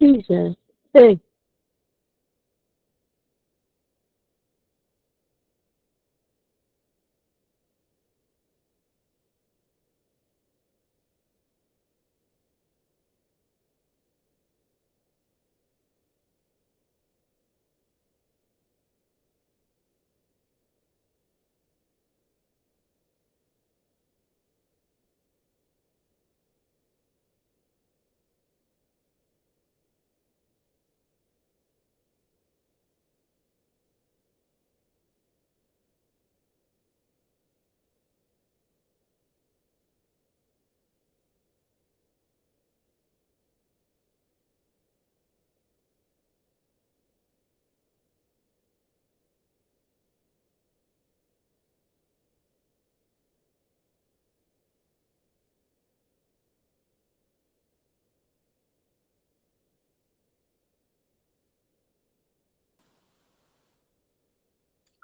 Jesus. Hey.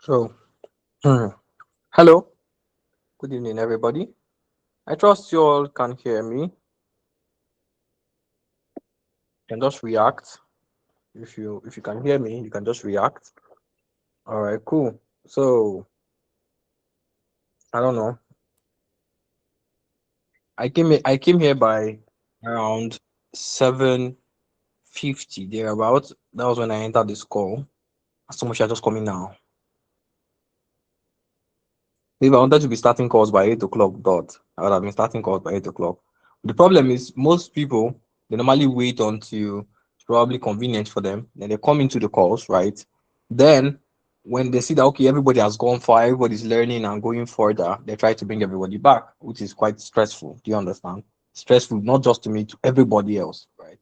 So, hello, good evening, everybody. I trust you all can hear me. You can just react. If you can hear me, you can just react. All right, cool. So, I don't know. I came here by around 7:50 thereabout. That was when I entered this call. So much are just coming now. If I wanted to be starting calls by 8 o'clock dot, I would have been starting calls by 8 o'clock. The problem is most people they normally wait until it's probably convenient for them. Then they come into the calls, right? Then when they see that okay, everybody has gone far, everybody's learning and going further, they try to bring everybody back, which is quite stressful. Do you understand? Stressful not just to me, to everybody else, right?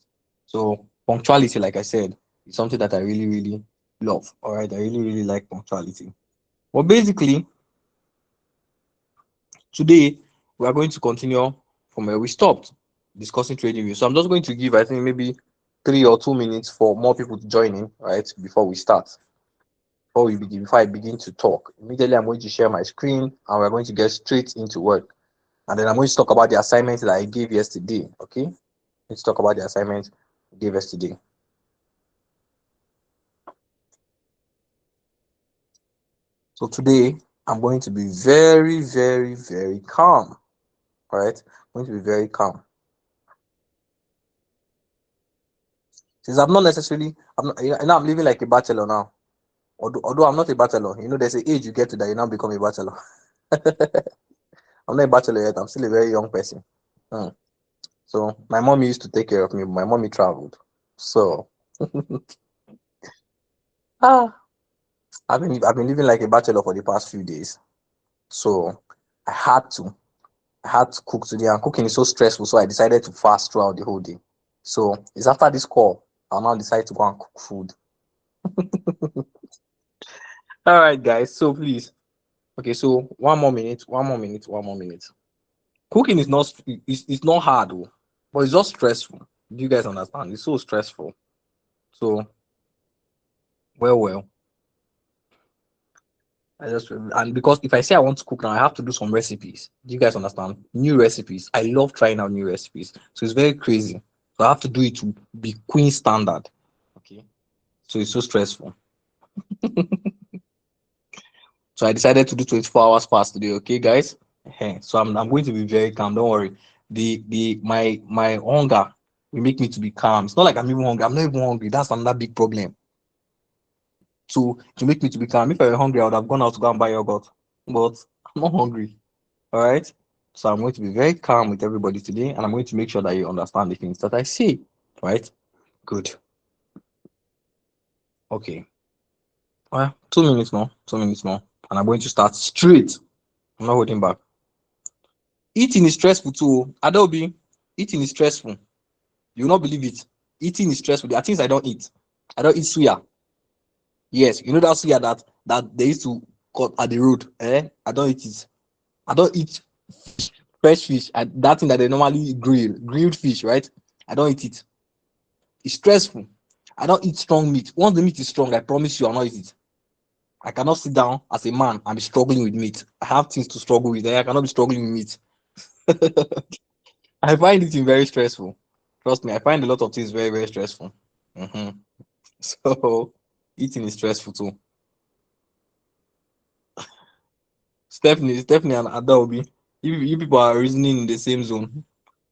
So punctuality, like I said, is something that I really, really love. All right, I really, really like punctuality. Well, basically, today, we are going to continue from where we stopped discussing trading view. So I'm just going to give, I think, maybe 3 or 2 minutes for more people to join in, right, before we start. Before I begin to talk, immediately I'm going to share my screen and we're going to get straight into work. And then I'm going to talk about the assignment that I gave yesterday. Okay, let's talk about the assignment I gave yesterday. So today, I'm going to be very, very, very calm. All right, I'm going to be very calm. Since I'm not necessarily, I'm not, I'm living like a bachelor now. Although I'm not a bachelor, there's an age you get to that you now become a bachelor. I'm not a bachelor yet. I'm still a very young person. Hmm. So my mommy used to take care of me. My mommy traveled, so ah, I've been living like a bachelor for the past few days. So I had to I had to cook today, and cooking is so stressful. So I decided to fast throughout the whole day. So it's after this call I'll now decide to go and cook food. All right, guys. So please, okay. So one more minute. One more minute. One more minute. Cooking is not it's not hard, oh, but it's just stressful. Do you guys understand? It's so stressful. So well, I just and because if I say I want to cook now, I have to do some recipes. Do you guys understand? New recipes. I love trying out new recipes. So it's very crazy. So I have to do it to be queen standard. Okay. So it's so stressful. So I decided to do 24 hours fast today. Okay, guys. So I'm going to be very calm. Don't worry. My hunger will make me to be calm. It's not like I'm even hungry. I'm not even hungry. That's another big problem. To make me to be calm. If I were hungry, I would have gone out to go and buy yogurt. But I'm not hungry. All right. So I'm going to be very calm with everybody today, and I'm going to make sure that you understand the things that I say. Right? Good. Okay. Well, 2 minutes more. 2 minutes more. And I'm going to start straight. I'm not holding back. Eating is stressful too. Adobe, eating is stressful. You will not believe it. Eating is stressful. There are things I don't eat. I don't eat suya. Yes, you know that suya that they used to cut at the road. I don't eat it. I don't eat fresh fish. That thing that they normally grilled fish, right? I don't eat it. It's stressful. I don't eat strong meat. Once the meat is strong, I promise you, I'll not eat it. I cannot sit down as a man and be struggling with meat. I have things to struggle with. I cannot be struggling with meat. I find it very stressful. Trust me, I find a lot of things very, very stressful. Mm-hmm. So eating is stressful too. Stephanie and Adobe, you people are reasoning in the same zone.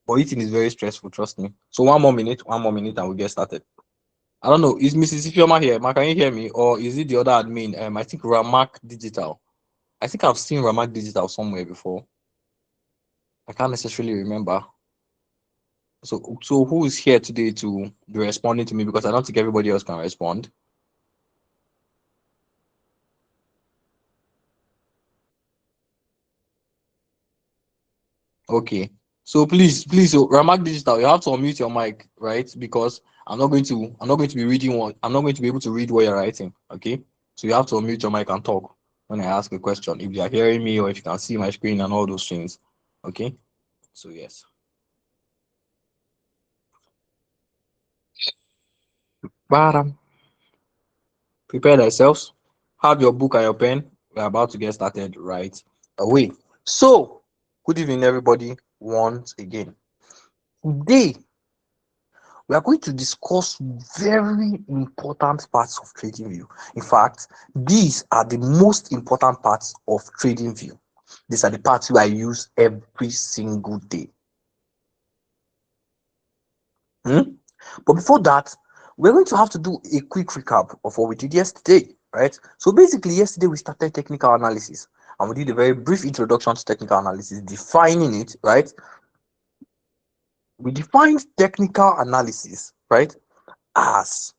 But eating is very stressful, trust me. So one more minute, and we'll get started. I don't know, is Mrs. Ifeoma here? Ma, can you hear me? Or is it the other admin? I think Ramak Digital. I think I've seen Ramak Digital somewhere before. I can't necessarily remember. So who is here today to be responding to me? Because I don't think everybody else can respond. Okay. So please, so Ramak Digital, you have to unmute your mic, right? Because I'm not going to be reading what I'm not going to be able to read what you're writing. Okay. So you have to unmute your mic and talk when I ask a question. If you are hearing me or if you can see my screen and all those things. Okay. So yes. Bottom. Prepare yourselves. Have your book and your pen. We're about to get started right away. So, good evening, everybody, once again. Today, we are going to discuss very important parts of TradingView. In fact, these are the most important parts of TradingView. These are the parts I use every single day. But before that, we're going to have to do a quick recap of what we did yesterday, right? So basically, yesterday we started technical analysis and we did a very brief introduction to technical analysis, defining it, right? We defined technical analysis, right, as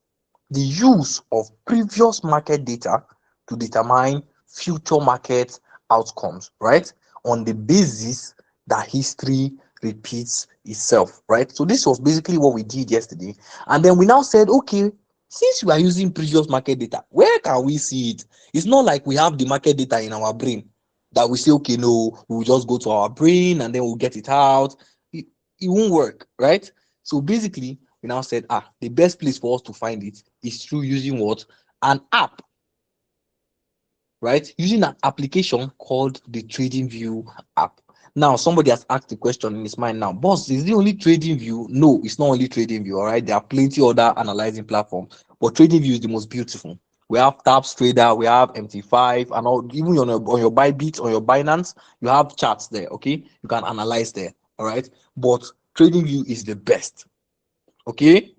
the use of previous market data to determine future market outcomes, right? On the basis that history repeats itself, right? So this was basically what we did yesterday. And then we now said, okay, since we are using previous market data, where can we see it? It's not like we have the market data in our brain that we say, okay, no, we'll just go to our brain and then we'll get it out. It won't work, right? So basically, we now said, the best place for us to find it is through using what? An app, right? Using an application called the TradingView app. Now, somebody has asked the question in his mind now, boss, is it only TradingView? No, it's not only TradingView, all right? There are plenty other analyzing platforms, but TradingView is the most beautiful. We have Tabs Trader, we have MT5, and all, even on your Bybit, on your Binance, you have charts there, okay? You can analyze there, all right? But TradingView is the best, okay?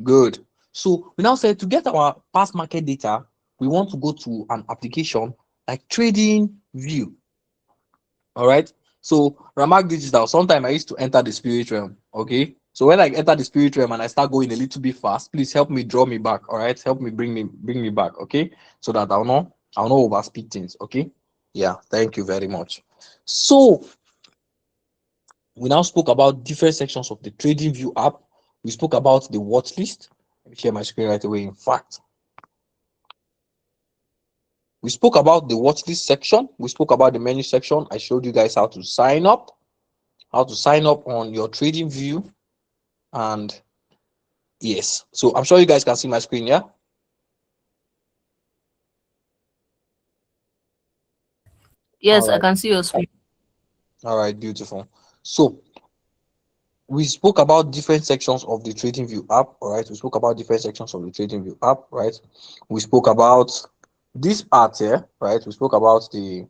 Good. So we now said to get our past market data, we want to go to an application like TradingView. All right. So Ramak Digital, sometimes I used to enter the spirit realm. Okay. So when I enter the spirit realm and I start going a little bit fast, please help me draw me back. All right. Help me bring me back. Okay. So that I'll not overspeed things. Okay. Yeah. Thank you very much. So we now spoke about different sections of the TradingView app. We spoke about the watch list. Let me share my screen right away. In fact, we spoke about the watch list section. We spoke about the menu section. I showed you guys how to sign up on your TradingView. And yes, so I'm sure you guys can see my screen. Yeah. Yes, All I right. can see your screen. All right. Beautiful. So we spoke about different sections of the TradingView app. All right. We spoke about different sections of the TradingView app. Right. We spoke about this part here. Right. We spoke about the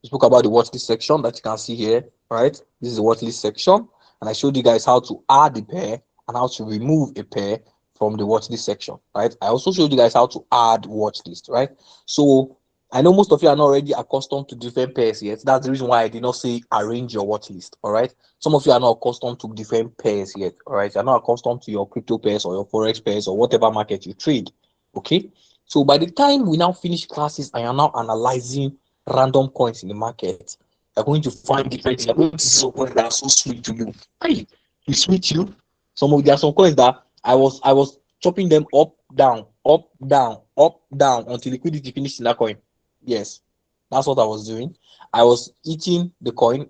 watchlist section that you can see here, right? This is the watchlist section, and I showed you guys how to add a pair and how to remove a pair from the watchlist section, right? I also showed you guys how to add watchlist, right? So I know most of you are not already accustomed to different pairs yet. That's the reason why I did not say arrange your watchlist, all right? Some of you are not accustomed to different pairs yet, all right? You're not accustomed to your crypto pairs or your forex pairs or whatever market you trade, okay? So by the time we now finish classes, I am now analyzing random coins in the market. You're going to find different things. You're going to see some coins that are so sweet to you. Hey, you sweet you. There are some coins that I was chopping them up, down, up, down, up, down until liquidity finished in that coin. Yes, that's what I was doing. I was eating the coin,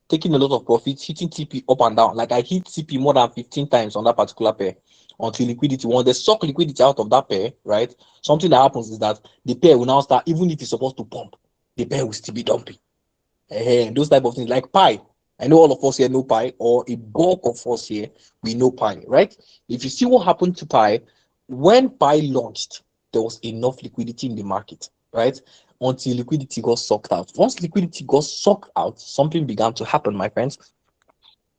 taking a lot of profits, hitting TP up and down. Like I hit TP more than 15 times on that particular pair until liquidity. Once they suck liquidity out of that pair, right? Something that happens is that the pair will now start, even if it's supposed to pump, the pair will still be dumping. Those type of things like pie. I know all of us here know Pi, or a bulk of us here, we know Pi, right? If you see what happened to Pi, when Pi launched, there was enough liquidity in the market, right? Until liquidity got sucked out. Once liquidity got sucked out, something began to happen, my friends.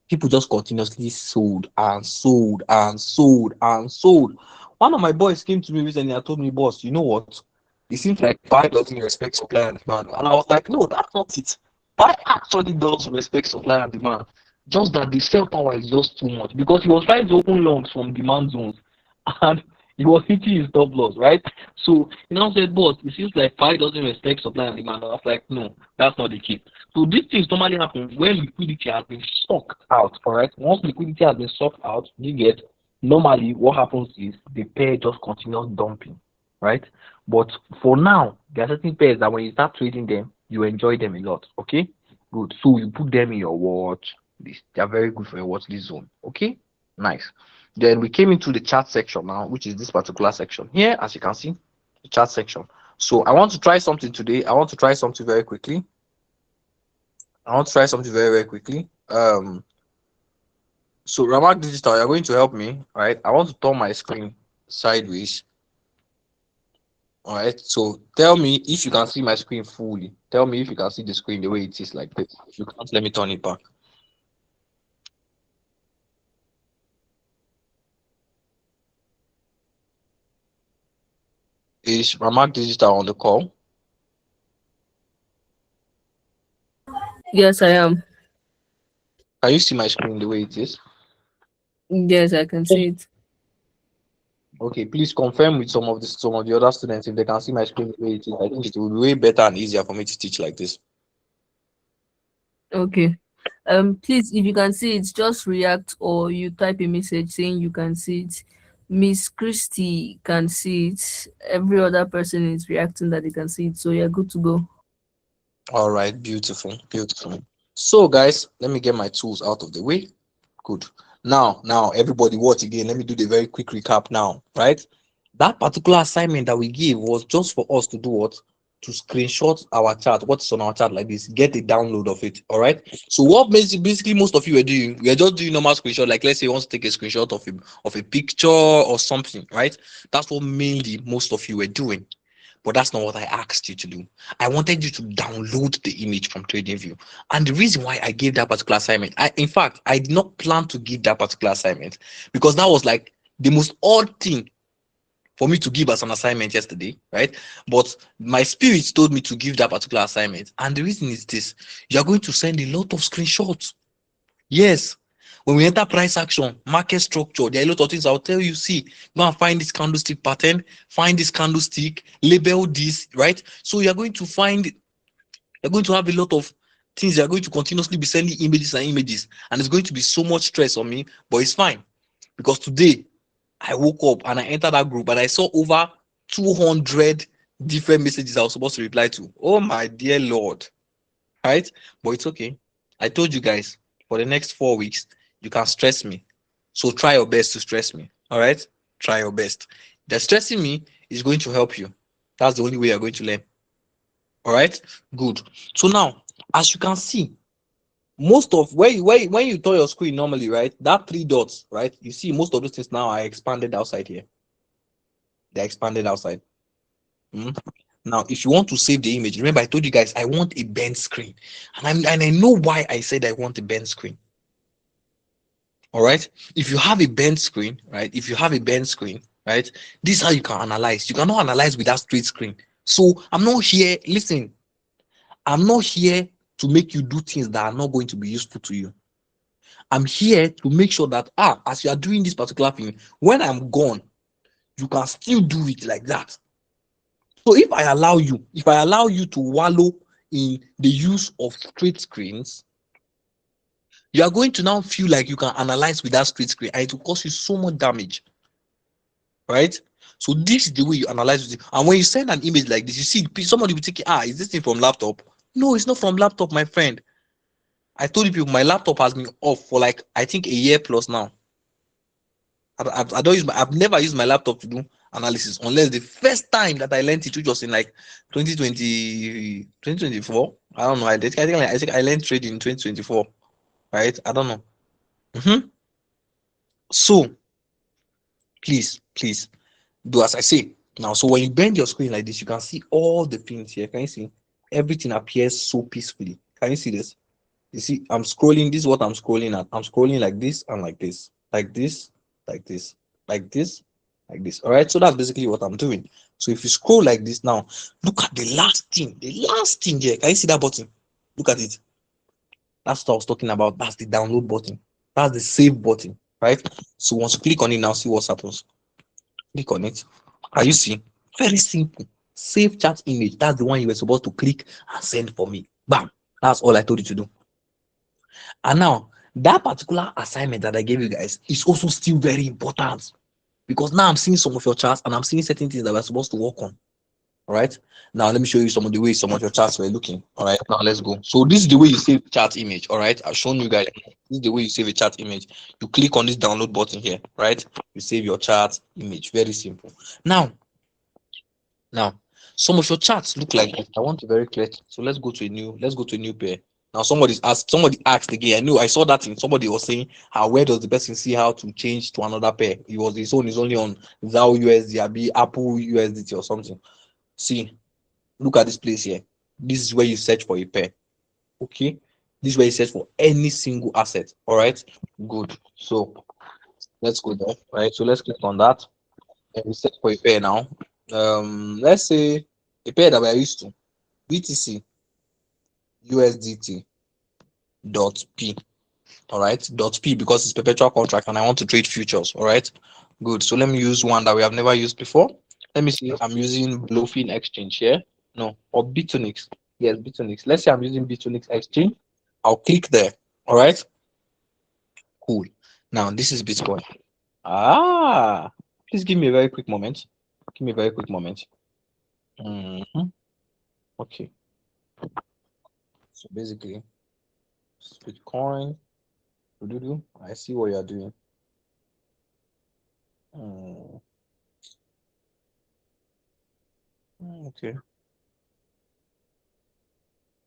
People just continuously sold and sold and sold and sold. One of my boys came to me recently and told me, boss, you know what? It seems like Pi doesn't respect supply and demand. And I was like, no, that's not it. Pi actually does respect supply and demand. Just that the sell power is just too much, because he was trying to open longs from demand zones and he was hitting his stop loss, right? So he now said, boss, it seems like Pi doesn't respect supply and demand. And I was like, no, that's not the case. So these things normally happen when liquidity has been sucked out, all right? Once liquidity has been sucked out, you get, normally what happens is the pair just continues dumping, right? But for now, there are certain pairs that when you start trading them, you enjoy them a lot, okay? Good. So you put them in your watch. They are very good for your watch list zone, okay? Nice. Then we came into the chart section now, which is this particular section. Here, as you can see, the chart section. So I want to try something today. I want to try something very quickly. Very quickly. So Ramak Digital, you're going to help me, right? I want to turn my screen sideways. All right. So tell me if you can see my screen fully. Tell me if you can see the screen the way it is like this. If you can't, let me turn it back. Is Ramak Digital on the call? Yes, I am. Can you see my screen the way it is? Yes, I can see it. Okay, please confirm with some of the other students if they can see my screen the way it is. I think it will be way better and easier for me to teach like this. Okay. Please, if you can see it, just react or you type a message saying you can see it. Miss Christie can see it. Every other person is reacting that they can see it. So you're good to go. All right, beautiful, beautiful. So, guys, let me get my tools out of the way. Good. Now, everybody, watch again. Let me do the very quick recap now, right? That particular assignment that we gave was just for us to do what? To screenshot our chart. What's on our chart like this? Get a download of it. All right. So what basically most of you are doing, we are just doing normal screenshot. Like let's say you want to take a screenshot of a picture or something, right? That's what mainly most of you were doing. But that's not what I asked you to do. I wanted you to download the image from TradingView. And the reason why I gave that particular assignment, in fact, I did not plan to give that particular assignment because that was like the most odd thing for me to give as an assignment yesterday, right? But my spirit told me to give that particular assignment. And the reason is this: you're going to send a lot of screenshots. Yes. When we enter price action, market structure, there are a lot of things I'll tell you. See, go and find this candlestick pattern, find this candlestick, label this, right? So you're going to have a lot of things. You're going to continuously be sending images and images, and it's going to be so much stress on me, but it's fine because today I woke up and I entered that group and I saw over 200 different messages I was supposed to reply to. Oh my dear Lord, right? But it's okay. I told you guys for the next 4 weeks, you can stress me. So try your best to stress me. All right? Try your best. The stressing me is going to help you. That's the only way you're going to learn. All right? Good. So now, as you can see, most of when you turn your screen normally, right? That three dots, right? You see most of those things now are expanded outside here. They're expanded outside. Mhm. Now, if you want to save the image, remember I told you guys I want a bent screen, and I know why I said I want a bent screen. All right. If you have a bent screen, right? If you have a bent screen, right? This is how you can analyze. You cannot analyze with that straight screen. So I'm not here. Listen, I'm not here to make you do things that are not going to be useful to you. I'm here to make sure that as you are doing this particular thing, when I'm gone, you can still do it like that. So if I allow you to wallow in the use of straight screens, you are going to now feel like you can analyze with that straight screen and it will cause you so much damage, right? So this is the way you analyze it. And when you send an image like this, you see somebody will take it, is this thing from laptop? No, it's not from laptop, my friend. I told you people my laptop has been off for like I think a year plus now. I don't use I've never used my laptop to do analysis unless the first time that I learned it, which was in like 2020, 2024. I don't know. I think I learned trading in 2024. right? I don't know. So please do as I say now. So when you bend your screen like this, you can see all the pins here. Can you see? Everything appears so peacefully. Can you see this? You see, I'm scrolling. This is what I'm scrolling at. I'm scrolling like this and like this, like this, like this, like this, like this. All right. So that's basically what I'm doing. So if you scroll like this now, look at the last thing. The last thing here. Can you see that button? Look at it. That's what I was talking about. That's the download button. That's the save button. Right. So once you click on it now, see what happens. Click on it. Are you see? Very simple. Save chat image. That's the one you were supposed to click and send for me. Bam. That's all I told you to do. And now that particular assignment that I gave you guys is also still very important because now I'm seeing some of your charts and I'm seeing certain things that we're supposed to work on. All right. Now let me show you some of the ways some of your charts were looking. All right. Now let's go. So this is the way you save chart image. All right. I've shown you guys. This is the way you save a chart image. You click on this download button here. Right. You save your chart image. Very simple. Now, some of your charts look like this. I want to very clear. So let's go to a new pair. Now somebody asked again. I knew I saw that thing. Somebody was saying how where does the person see how to change to another pair? His own is only on ZAO USD, be Apple USDT or something. See, look at this place here. This is where you search for a pair. Okay. This is where you search for any single asset. All right. Good. So let's go there. All right. So let's click on that. And we search for a pair now. Let's say a pair that we are used to, BTC USDT dot P. All right, dot P because it's perpetual contract and I want to trade futures. All right, good. So let me use one that we have never used before. Let me see. I'm using Bluefin Exchange here. No, or Bitonix. Yes, Bitonix. Let's say I'm using Bitonix Exchange. I'll click there. All right, cool. Now this is Bitcoin. Please give me a very quick moment. Give me a very quick moment. Okay. So basically, Bitcoin. I see what you are doing. Okay.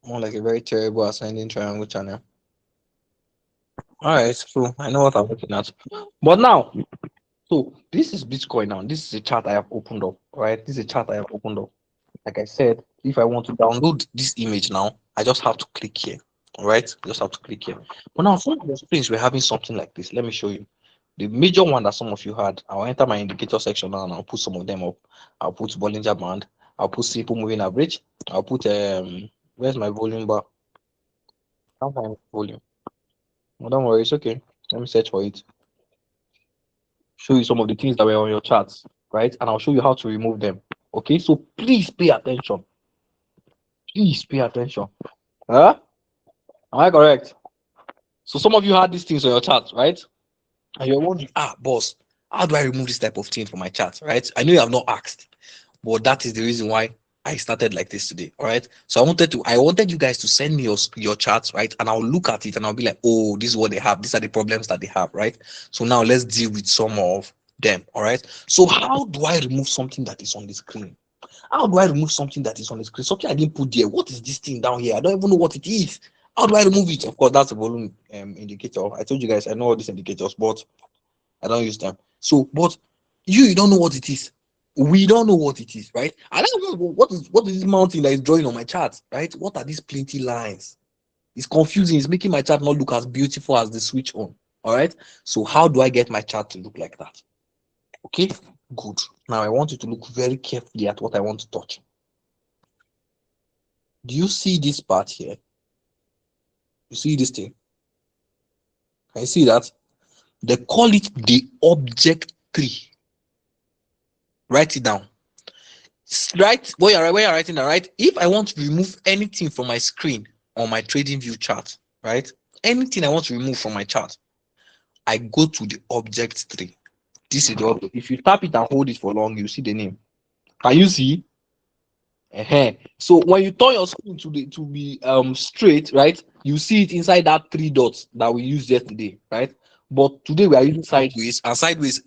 More like a very terrible ascending triangle channel. All right, so I know what I'm looking at. But now, so this is Bitcoin now. This is a chart I have opened up. All right, this is a chart I have opened up. Like I said, if I want to download this image now, I just have to click here. All right, just have to click here. But now, some of the screens we're having something like this. Let me show you. The major one that some of you had, I'll enter my indicator section now and I'll put some of them up. I'll put Bollinger Band, I'll put simple moving average, I'll put where's my volume bar? Can't find volume. No, don't worry, it's okay. Let me search for it. Show you some of the things that were on your charts, right? And I'll show you how to remove them. Okay, so please pay attention. Please pay attention. Huh? Am I correct? So some of you had these things on your chart, right? And you're wondering, boss, how do I remove this type of thing from my chart, right? I know you have not asked, but that is the reason why I started like this today. All right. So I wanted you guys to send me your charts, right? And I'll look at it and I'll be like, oh, this is what they have. These are the problems that they have, right? So now let's deal with some of them. All right. So how do I remove something that is on the screen? How do I remove something that is on the screen? Something I didn't put there. What is this thing down here? I don't even know what it is. How do I remove it? Of course, that's a volume indicator. I told you guys I know all these indicators, but I don't use them. So, but you don't know what it is. We don't know what it is, right? I don't know what is this mountain that is drawing on my chart, right? What are these plenty lines? It's confusing. It's making my chart not look as beautiful as the switch on. All right. So how do I get my chart to look like that? Okay, good. Now I want you to look very carefully at what I want to touch. Do you see this part here? You see this thing? Can you see that? They call it the object tree. Write it down. Right where you're writing that, right? If I want to remove anything from my screen on my TradingView chart, right? Anything I want to remove from my chart, I go to the object tree. This is the object. If you tap it and hold it for long, you see the name. Can you see? So when you turn your screen to be straight, right? You see it inside that three dots that we used yesterday, right? But today we are using sideways, and sideways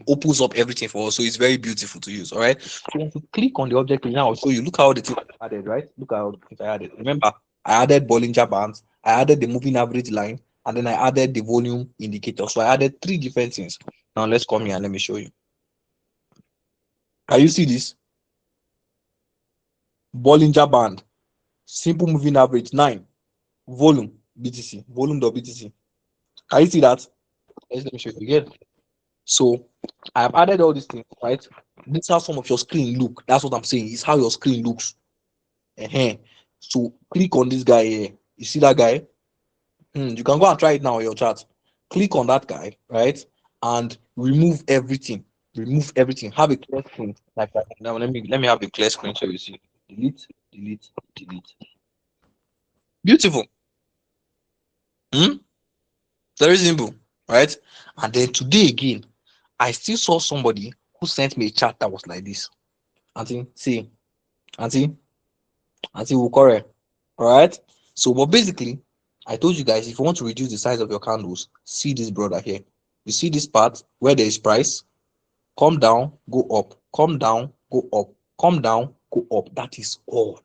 opens up everything for us, so it's very beautiful to use. All right. So if you click on the object now, I'll show you. Look how the thing added, right? Look how the things I added. Remember, I added Bollinger Bands, I added the moving average line, and then I added the volume indicator. So I added three different things. Now let's come here and let me show you. Can you see this? Bollinger Band, simple moving average 9, volume BTC, volume.btc. Can you see that? Let me show you again. So I have added all these things, right? This is how some of your screen look. That's what I'm saying. It's how your screen looks. So click on this guy here. You see that guy? You can go and try it now on your chart. Click on that guy, right? And remove everything. Remove everything. Have a clear screen like that. Now let me have a clear screen so you see. Delete, delete, delete. Beautiful. Very simple, right? And then today again, I still saw somebody who sent me a chat that was like this. Auntie, see, auntie, auntie Wukore. All right. So, but basically, I told you guys, if you want to reduce the size of your candles, see this brother here. You see this part where there is price, come down, go up, come down, go up, come down, go up. That is all.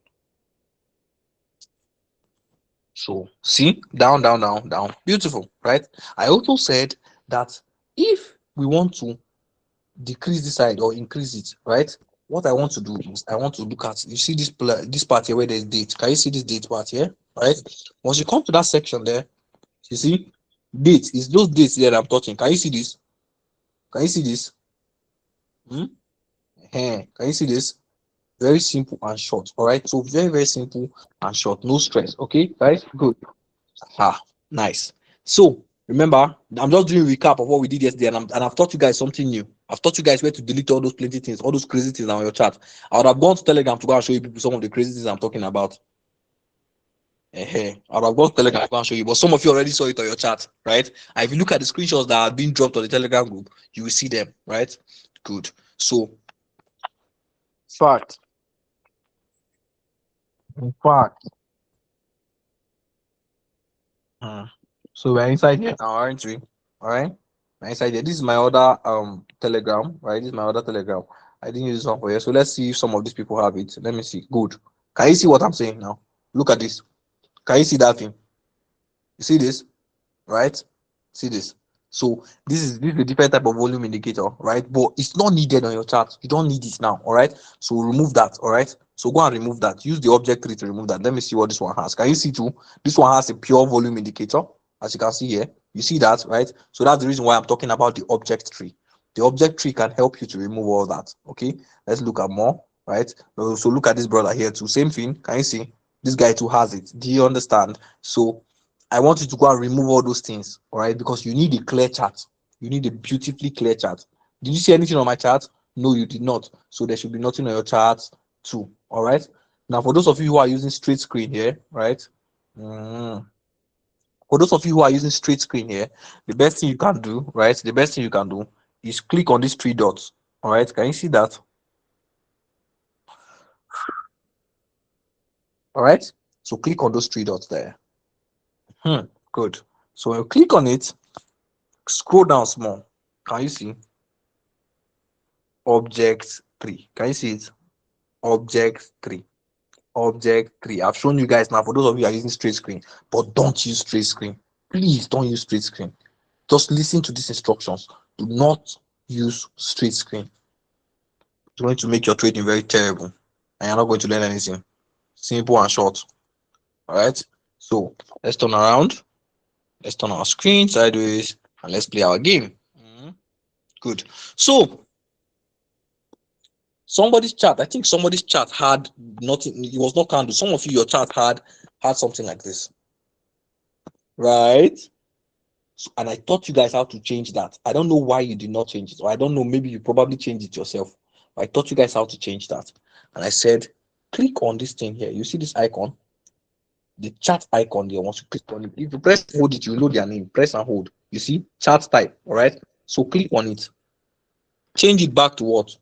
So, see, down, down, down, down. Beautiful, right? I also said that if we want to decrease this side or increase it, right? What I want to do is I want to look at, you see this part here where there's date. Can you see this date part here? Right? Once you come to that section there, you see date is those dates there that I'm touching. Can you see this? Can you see this? Can you see this? Very simple and short. All right. So very, very simple and short. No stress. Okay, guys. Good. Nice. So remember, I'm just doing a recap of what we did yesterday, and I've taught you guys something new. I've taught you guys where to delete all those plenty things, all those crazy things on your chart. I would have gone to Telegram to go and show you people some of the crazy things I'm talking about. I would have gone to Telegram to go and show you, but some of you already saw it on your chart, right? And if you look at the screenshots that have been dropped on the Telegram group, you will see them, right? Good. So, fact, in fact, so we're inside here now, aren't we? All right. We're inside here. This is my other Telegram, right? This is my other Telegram. I didn't use this one for you. So let's see if some of these people have it. Let me see. Good. Can you see what I'm saying now? Look at this. Can you see that thing? You see this? Right? See this. So this is a different type of volume indicator, right? But it's not needed on your chart. You don't need it now. All right. So remove that. All right. So go and remove that. Use the object tree to remove that. Let me see what this one has. Can you see too? This one has a pure volume indicator, as you can see here. You see that, right? So that's the reason why I'm talking about the object tree. The object tree can help you to remove all that. Okay. Let's look at more. Right. So look at this brother here too. Same thing. Can you see? This guy too has it. Do you understand? So I want you to go and remove all those things, all right? Because you need a clear chart. You need a beautifully clear chart. Did you see anything on my chart? No, you did not. So there should be nothing on your chart too, all right? Now, for those of you who are using straight screen here, right? For those of you who are using straight screen here, the best thing you can do, right? The best thing you can do is click on these three dots, all right? Can you see that? All right? So click on those three dots there. Good. So when you click on it, scroll down small. Can you see? Object 3. Can you see it? Object 3. Object 3. I've shown you guys now for those of you who are using straight screen, but don't use straight screen. Please don't use straight screen. Just listen to these instructions. Do not use straight screen. It's going to make your trading very terrible, and you're not going to learn anything. Simple and short. All right. So let's turn around. Let's turn our screen sideways and let's play our game. Good. So somebody's chart, I think somebody's chart had nothing, it was not candle. Some of you, your chart had something like this, right? So, and I taught you guys how to change that. I don't know why you did not change it, or I don't know, maybe you probably changed it yourself. But I taught you guys how to change that. And I said, click on this thing here. You see this icon, the chart icon there. Once you click on it, if you press and hold it, you know their name. Press and hold. You see chart type, all right? So click on it, change it back to what?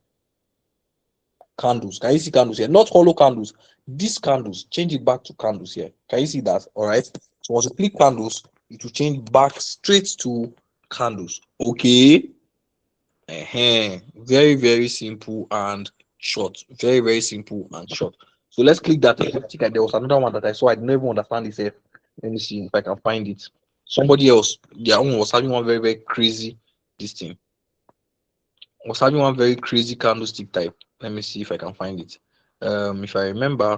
Candles. Can you see candles here? Not hollow candles. These candles, change it back to candles here. Can you see that? All right. So once you click candles, it will change back straight to candles. Okay. Very, very simple and short. Very, very simple and short. So let's click that. I think there was another one that I saw. I didn't even understand this. Let me see if I can find it. Somebody else, their own was having one very, very crazy this thing. Was having one very crazy candlestick type. Let me see if I can find it. If I remember,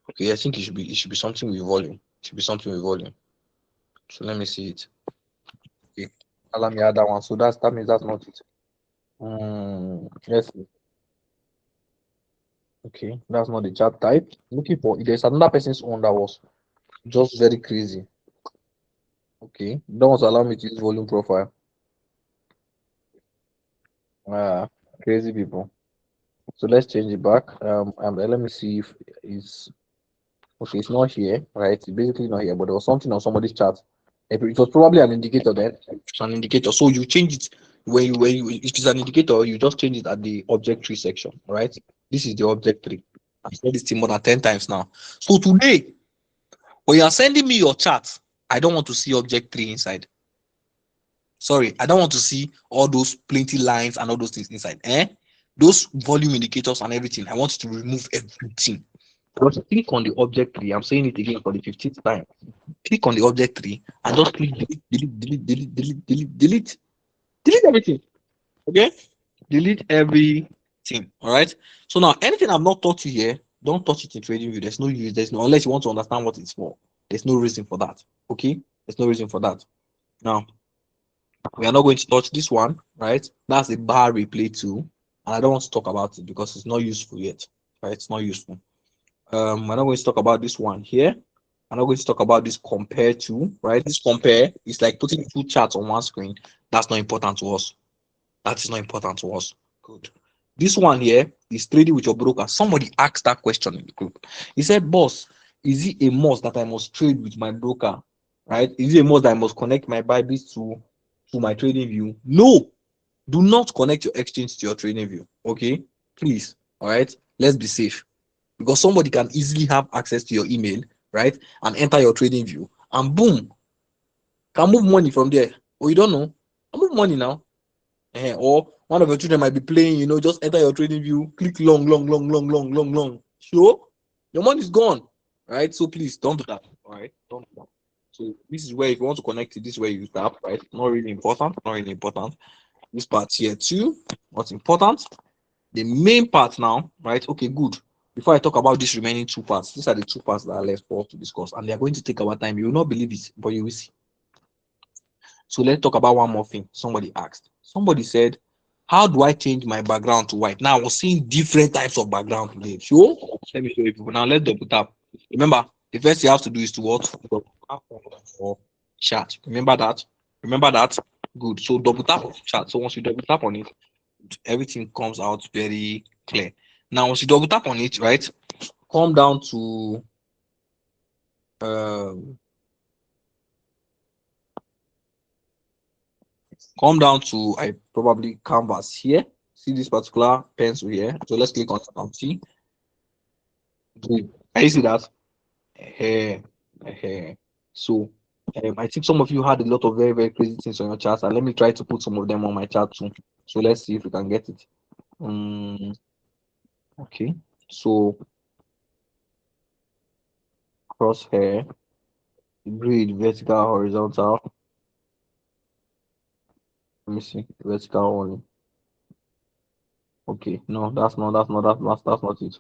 okay, I think it should be something with volume. It should be something with volume. So let me see it. Okay. Allow me add that one. So that means that's not it. Yes. Okay, that's not the chart type. Looking for there's another person's own that was just very crazy. Okay, don't want to allow me to use volume profile. Crazy people. So let's change it back. Let me see if it's okay. It's not here, right? It's basically not here, but there was something on somebody's chart. It was probably an indicator then. It's an indicator. So you change it when you if it's an indicator, you just change it at the object tree section, right? This is the object tree. I've said this thing more than 10 times now. So today, when you are sending me your chart, I don't want to see object tree inside. Sorry, I don't want to see all those plenty lines and all those things inside. Those volume indicators and everything. I want you to remove everything. Because click on the object tree. I'm saying it again for the 15th time. Click on the object tree and just click delete everything. Okay? Delete everything. All right. So now anything I've not taught you here, don't touch it in TradingView. There's no use. There's no unless you want to understand what it's for. There's no reason for that. Okay? There's no reason for that. Now we are not going to touch this one, right? That's a bar replay tool, and I don't want to talk about it because it's not useful yet, right? It's not useful. We're not going to talk about this one here. I'm not going to talk about this compare to, right? This compare is like putting two charts on one screen. That's not important to us. That is not important to us. Good. This one here is trading with your broker. Somebody asked that question in the group. He said, boss, is it a must that I must trade with my broker? Right? Is it a must that I must connect my Bybit to my TradingView? No, do not connect your exchange to your TradingView. Okay, please. All right, let's be safe because somebody can easily have access to your email, right, and enter your TradingView, and boom, can move money from there. Oh, you don't know? I move money now. Or one of your children might be playing, just enter your TradingView, click long, long, long, long, long, long, long. Sure, your money is gone, right? So please don't do that. All right, don't do that. So this is where if you want to connect it, this is where you tap, right? Not really important, not really important. This part here too, what's important? The main part now, right? Okay, good. Before I talk about these remaining two parts, these are the two parts that are left for us to discuss, and they are going to take our time. You will not believe it, but you will see. So let's talk about one more thing. Somebody asked. Somebody said, how do I change my background to white? Now I was seeing different types of background today. Sure? Let me show you people. Now let's double tap. Remember, the first you have to do is to what? Double tap on chat. Remember that? Remember that? Good. So double tap on chat. So once you double tap on it, everything comes out very clear. Now once you double tap on it, right? Come down to um come down to I probably canvas here. See this particular pencil here. So let's click on it and see. Can you see that? So I think some of you had a lot of very, very crazy things on your chart, and let me try to put some of them on my chart too. So let's see if we can get it. Okay. So crosshair, grid, vertical, horizontal. Let me see. Vertical only. Okay. No, that's not it.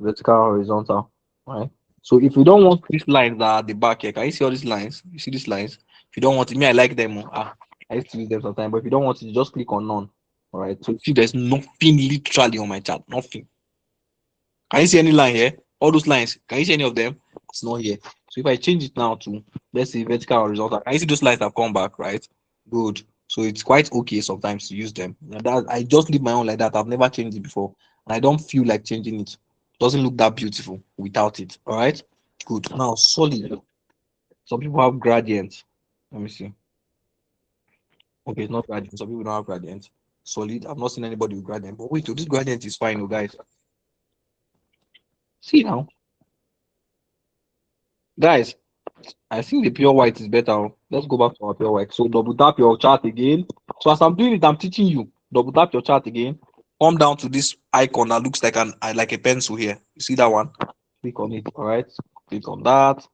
Vertical, horizontal. Right. So if you don't want these lines that are at the back here, can you see all these lines? You see these lines? If you don't want it, me, I like them. I used to use them sometimes, but if you don't want it, just click on none. All right. So see, there's nothing literally on my chart. Nothing. Can you see any line here? All those lines. Can you see any of them? It's not here. So if I change it now to, let's say, vertical horizontal, can you see those lines have come back, right? Good. So it's quite okay sometimes to use them. That I just leave my own like that. I've never changed it before, and I don't feel like changing it. Doesn't look that beautiful without it. All right. Good. Now solid. Some people have gradients. Let me see. Okay, it's not gradient. Some people don't have gradient. Solid. I've not seen anybody with gradient. But wait, this gradient is fine, guys. See now, guys. I think the pure white is better. Let's go back to our pure white. So double tap your chart again. So as I'm doing it, I'm teaching you. Double tap your chart again. Come down to this icon that looks like a pencil here. You see that one? Click on it. All right. Click on that.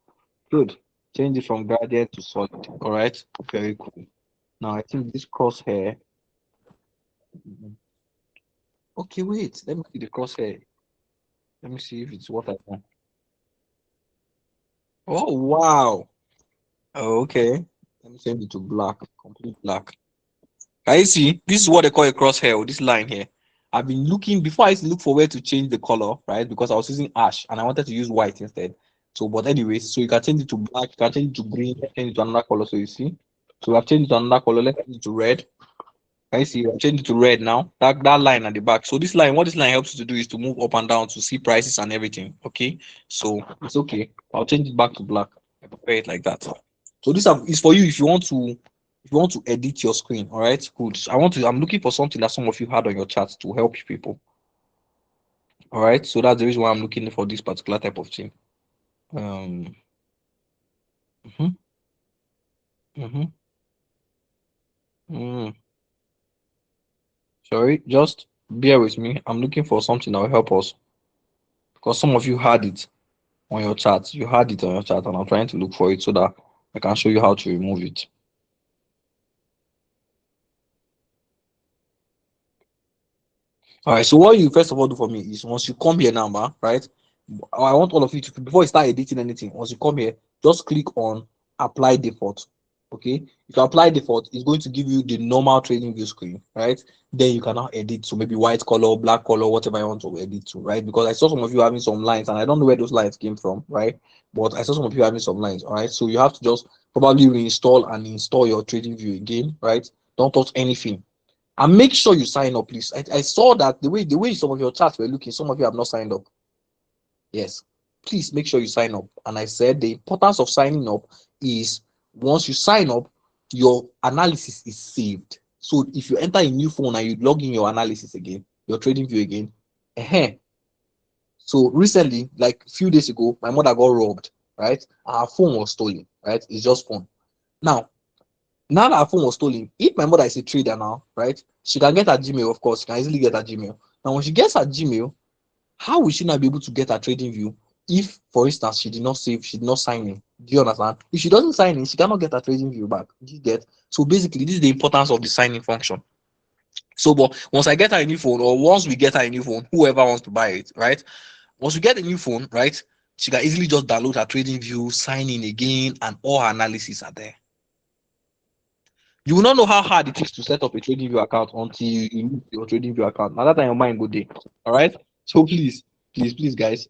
Good. Change it from gradient to solid. All right. Very cool. Now I think this crosshair. Okay, wait. Let me see the crosshair. Let me see if it's what I want. Oh wow. Oh, okay. Let me change it to black. Complete black. Can you see? This is what they call a crosshair, or this line here. I've been looking before. I used to look for where to change the color, right? Because I was using ash and I wanted to use white instead. So, but anyways, so you can change it to black, you can change it to green, you can change it to another color. So you see, so I've changed it to another color. Let's change it to red. Can you see? I've changed it to red now. That line at the back. So this line, what this line helps you to do is to move up and down to see prices and everything. Okay, so it's okay. I'll change it back to black. I prefer it like that. So is for you if you want to edit your screen. All right, good. I'm looking for something that some of you had on your chat to help people. All right, so that's the reason why I'm looking for this particular type of thing. Um, mhm, mhm, mm. Sorry, just bear with me. I'm looking for something that will help us because some of you had it on your chat. You had it on your chat, and I'm trying to look for it so that I can show you how to remove it. All right. So what you first of all do for me is once you come here now, right? I want all of you to before you start editing anything. Once you come here, just click on apply default. Okay. If you apply default, it's going to give you the normal trading view screen, right? Then you can now edit so maybe white color, black color, whatever you want to edit to, right? Because I saw some of you having some lines, and I don't know where those lines came from, right? But I saw some of you having some lines, all right. So you have to just probably reinstall and install your trading view again, right? Don't touch anything and make sure you sign up, please. I saw that the way some of your chats were looking, some of you have not signed up. Yes, please make sure you sign up. And I said the importance of signing up is once you sign up, your analysis is saved. So if you enter a new phone and you log in your analysis again, your trading view again, uh so recently, like a few days ago, my mother got robbed, right? Her phone was stolen, right? It's just phone. Now that her phone was stolen, if my mother is a trader now, right, she can get her Gmail, of course, she can easily get her Gmail. Now, when she gets her Gmail, how will she not be able to get her trading view if, for instance, she did not save, she did not sign in? Do you understand? If she doesn't sign in, she cannot get her trading view back. Do you get? So basically, this is the importance of the signing function. So, but once I get her a new phone, or once we get her a new phone, whoever wants to buy it, right? Once we get a new phone, right, she can easily just download her trading view, sign in again, and all her analysis are there. You will not know how hard it is to set up a TradingView account until you use your TradingView account. Now that time your mind go there. All right. So please, guys,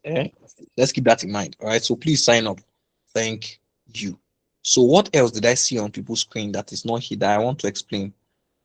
let's keep that in mind. All right. So please sign up. Thank you. So what else did I see on people's screen that is not here that I want to explain?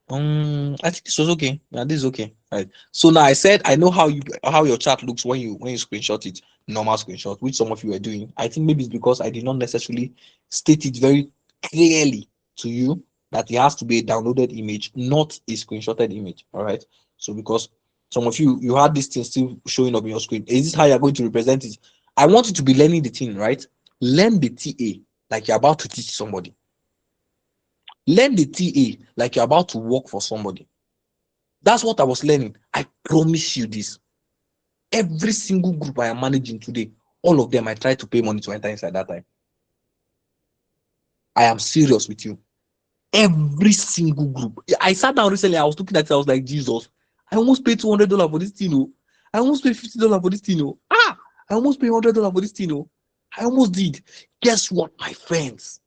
I think this was okay. Yeah, this is okay. Right. So now I said I know how your chart looks when you screenshot it, normal screenshot, which some of you are doing. I think maybe it's because I did not necessarily state it very clearly to you that it has to be a downloaded image, not a screenshotted image. All right. So because some of you had this thing still showing up on your screen. Is this how you're going to represent it? I want you to be learning the thing, right? Learn the TA like you're about to teach somebody. Learn the TA like you're about to work for somebody. That's what I was learning. I promise you this. Every single group I am managing today, all of them, I try to pay money to enter inside that time. I am serious with you. Every single group. I sat down recently, I was looking at it, I was like, Jesus, I almost paid $200 for this thing. Oh. I almost paid $50 for this thing. Oh. I almost paid $100 for this thing. Oh. I almost did. Guess what, my friends?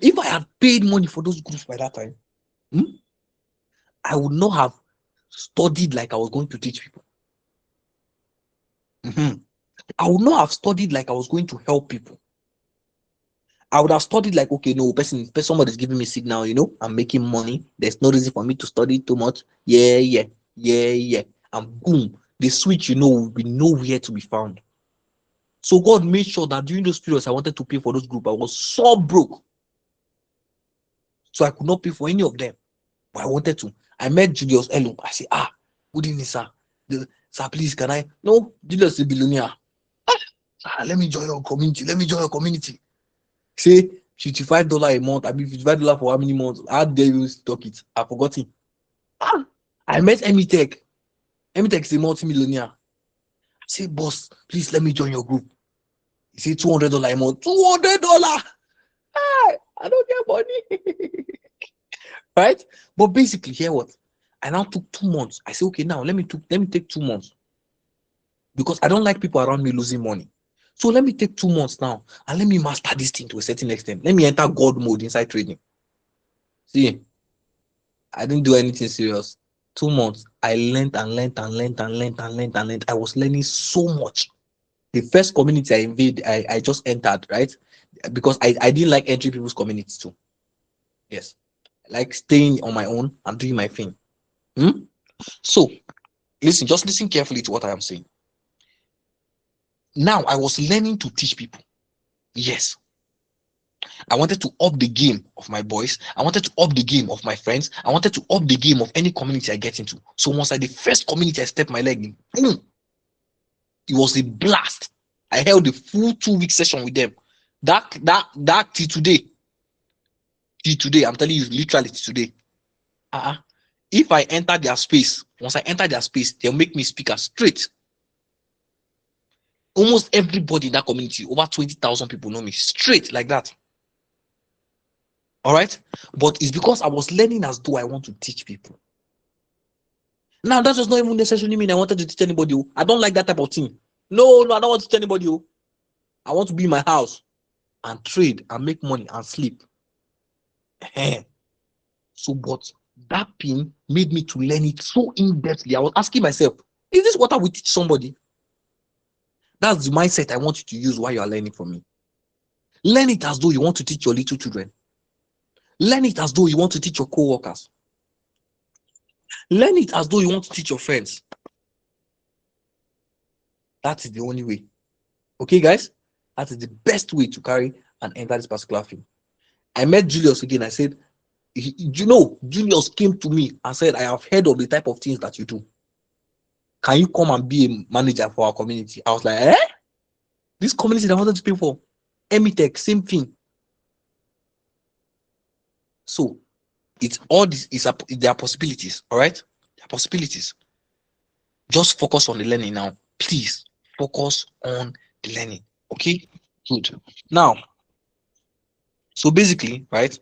If I had paid money for those groups by that time, I would not have studied like I was going to teach people. I would not have studied like I was going to help people. I would have studied like, okay, no, somebody's giving me signal, I'm making money. There's no reason for me to study too much. Yeah. And boom, the switch, will be nowhere to be found. So God made sure that during those periods I wanted to pay for those groups, I was so broke. So I could not pay for any of them. But I wanted to. I met Julius Elo. I said, good evening, sir. Sir, please, can I? No, Julius is a billionaire. Let me join your community. Say $55 a month. I mean $55 for how many months? How dare you stock it? I forgot it. I met Emitech. Emitech is a multi-millionaire. I say, boss, please let me join your group. You see $200 a month, $200. I don't get money. Right? But basically, hear what? I now took 2 months. I say, okay, now let me take 2 months because I don't like people around me losing money. So let me take 2 months now and let me master this thing to a certain extent. Let me enter God mode inside trading. See, I didn't do anything serious. 2 months, I learned and learned and learned and learned and learned and learned. I was learning so much. The first community I invaded, I just entered, right? Because I didn't like entering people's communities too. Yes. I like staying on my own and doing my thing. So listen, just listen carefully to what I am saying. Now I was learning to teach people. Yes. I wanted to up the game of my boys. I wanted to up the game of my friends. I wanted to up the game of any community I get into. So once the first community I stepped my leg in, boom, it was a blast. I held a full 2 week session with them. That till today, I'm telling you, literally till today. If I enter their space, once I enter their space, they'll make me speaker straight. Almost everybody in that community, over 20,000 people know me straight like that. All right, but it's because I was learning as though I want to teach people. Now that does not even necessarily mean I wanted to teach anybody. I don't like that type of thing. No, I don't want to teach anybody. I want to be in my house and trade and make money and sleep. So, but that pin made me to learn it so in-depthly. I was asking myself, is this what I will teach somebody? That's the mindset I want you to use while you are learning from me. Learn it as though you want to teach your little children. Learn it as though you want to teach your co-workers. Learn it as though you want to teach your friends. That is the only way. Okay, guys? That is the best way to carry and enter this particular thing. I met Julius again. I said, Julius came to me and said, I have heard of the type of things that you do. Can you come and be a manager for our community? I was like, this community that I wanted to pay for. Emitech, same thing. So it's all this there are possibilities, all right? There are possibilities. Just focus on the learning now. Please focus on the learning. Okay, good. Now, so basically, right,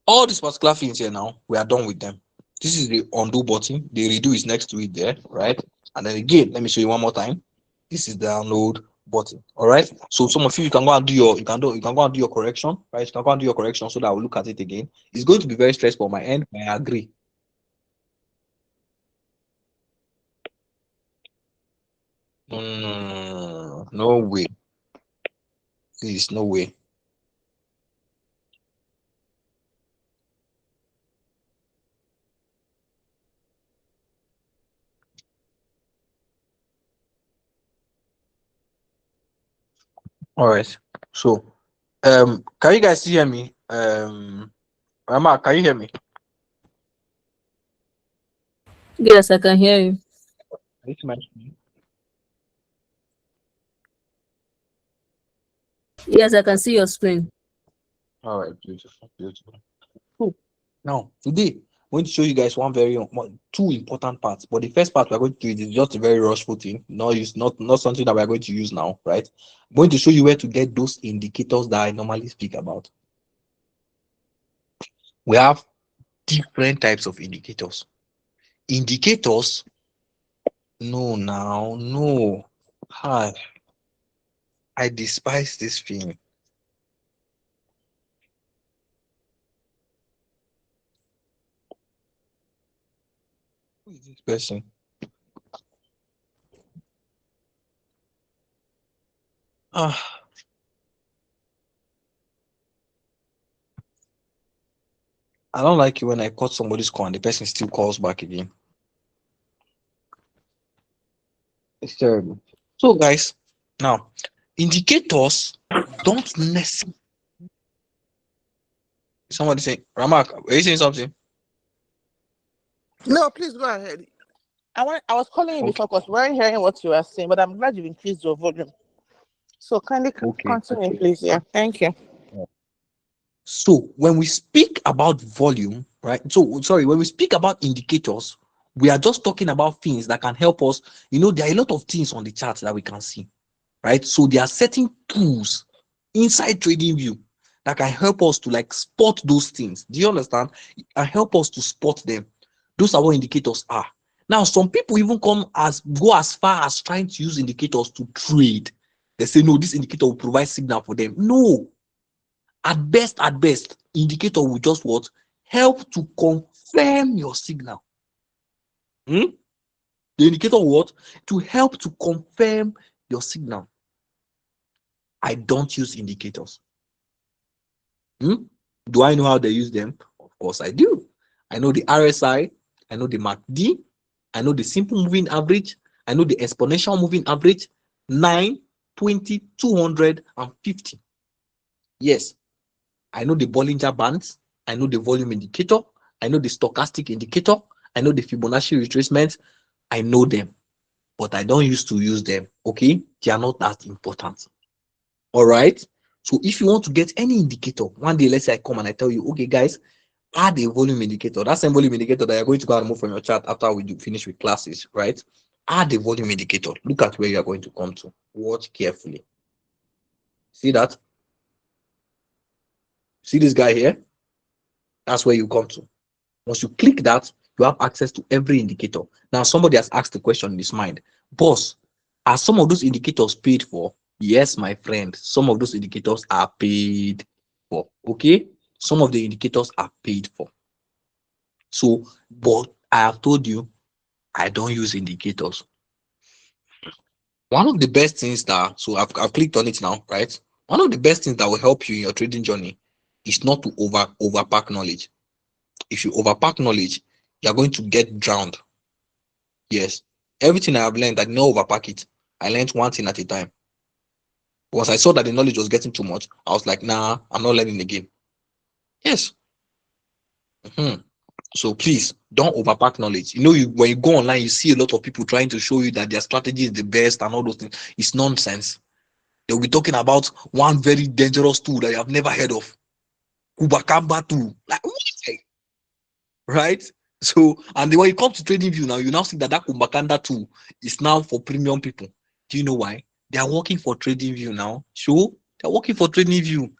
all these particular things here now, we are done with them. This is the undo button. The redo is next to it there, right? And then again, let me show you one more time. This is the download button. All right. So some of you can go and do your correction, right? You can go and do your correction so that I will look at it again. It's going to be very stressful on my end. I agree. No way. Please, no way. All right. So, can you guys hear me? Rama, can you hear me? Yes, I can hear you. Yes, I can see your screen. All right, beautiful, beautiful. Cool. Now, today, I'm going to show you guys two important parts. But the first part we're going to do is just a very rushful thing, not something that we're going to use now, right? I'm going to show you where to get those indicators that I normally speak about. We have different types of indicators. Indicators? No. Hi. I despise this thing. Who is this person? I don't like it when I cut somebody's call and the person still calls back again. It's terrible. So, guys, now indicators don't necessarily. Somebody say, Ramak, are you saying something? No, please go ahead. I was calling you before because we weren't hearing what you were saying, but I'm glad you've increased your volume. So kindly continue, please. Yeah, thank you. So when we speak about volume, right? So sorry, when we speak about indicators, we are just talking about things that can help us. There are a lot of things on the chart that we can see. right? So there are certain tools inside TradingView that can help us to like spot those things. Do you understand? And help us to spot them. Those are what indicators are. Now, some people even go as far as trying to use indicators to trade. They say, no, this indicator will provide signal for them. No. At best, indicator will just what? Help to confirm your signal. The indicator will what? To help to confirm your signal. I don't use indicators. Do I know how they use them? Of course I do. I know the RSI, I know the MACD, I know the simple moving average, I know the exponential moving average, 9, 20, 250. Yes, I know the Bollinger Bands, I know the volume indicator, I know the stochastic indicator, I know the Fibonacci retracement, I know them, but I don't used to use them, okay? They are not that important. All right? So if you want to get any indicator, one day, let's say I come and I tell you, okay, guys, add a volume indicator. That same volume indicator that you're going to go and move from your chart after we finish with classes, right? Add a volume indicator. Look at where you're going to come to. Watch carefully. See that? See this guy here? That's where you come to. Once you click that, you have access to every indicator. Now, somebody has asked the question in his mind, boss, are some of those indicators paid for? Yes, my friend, some of those indicators are paid for. Okay, some of the indicators are paid for. So, but I have told you, I don't use indicators. One of the best things that, so I've clicked on it now, right? One of the best things that will help you in your trading journey is not to overpack knowledge. If you overpack knowledge, you're going to get drowned. Yes, everything I have learned, I did not overpack it. I learned one thing at a time. Once I saw that the knowledge was getting too much, I was like, nah, I'm not learning again. Yes. So please don't overpack knowledge. You know, when you go online, you see a lot of people trying to show you that their strategy is the best and all those things. It's nonsense. They'll be talking about one very dangerous tool that you have never heard of. Kubakamba tool. Like, what? Right? So, and then when you come to TradingView now, you now see that Kumbakanda tool is now for premium people. Do you know why? They are working for TradingView now. So, they're working for TradingView.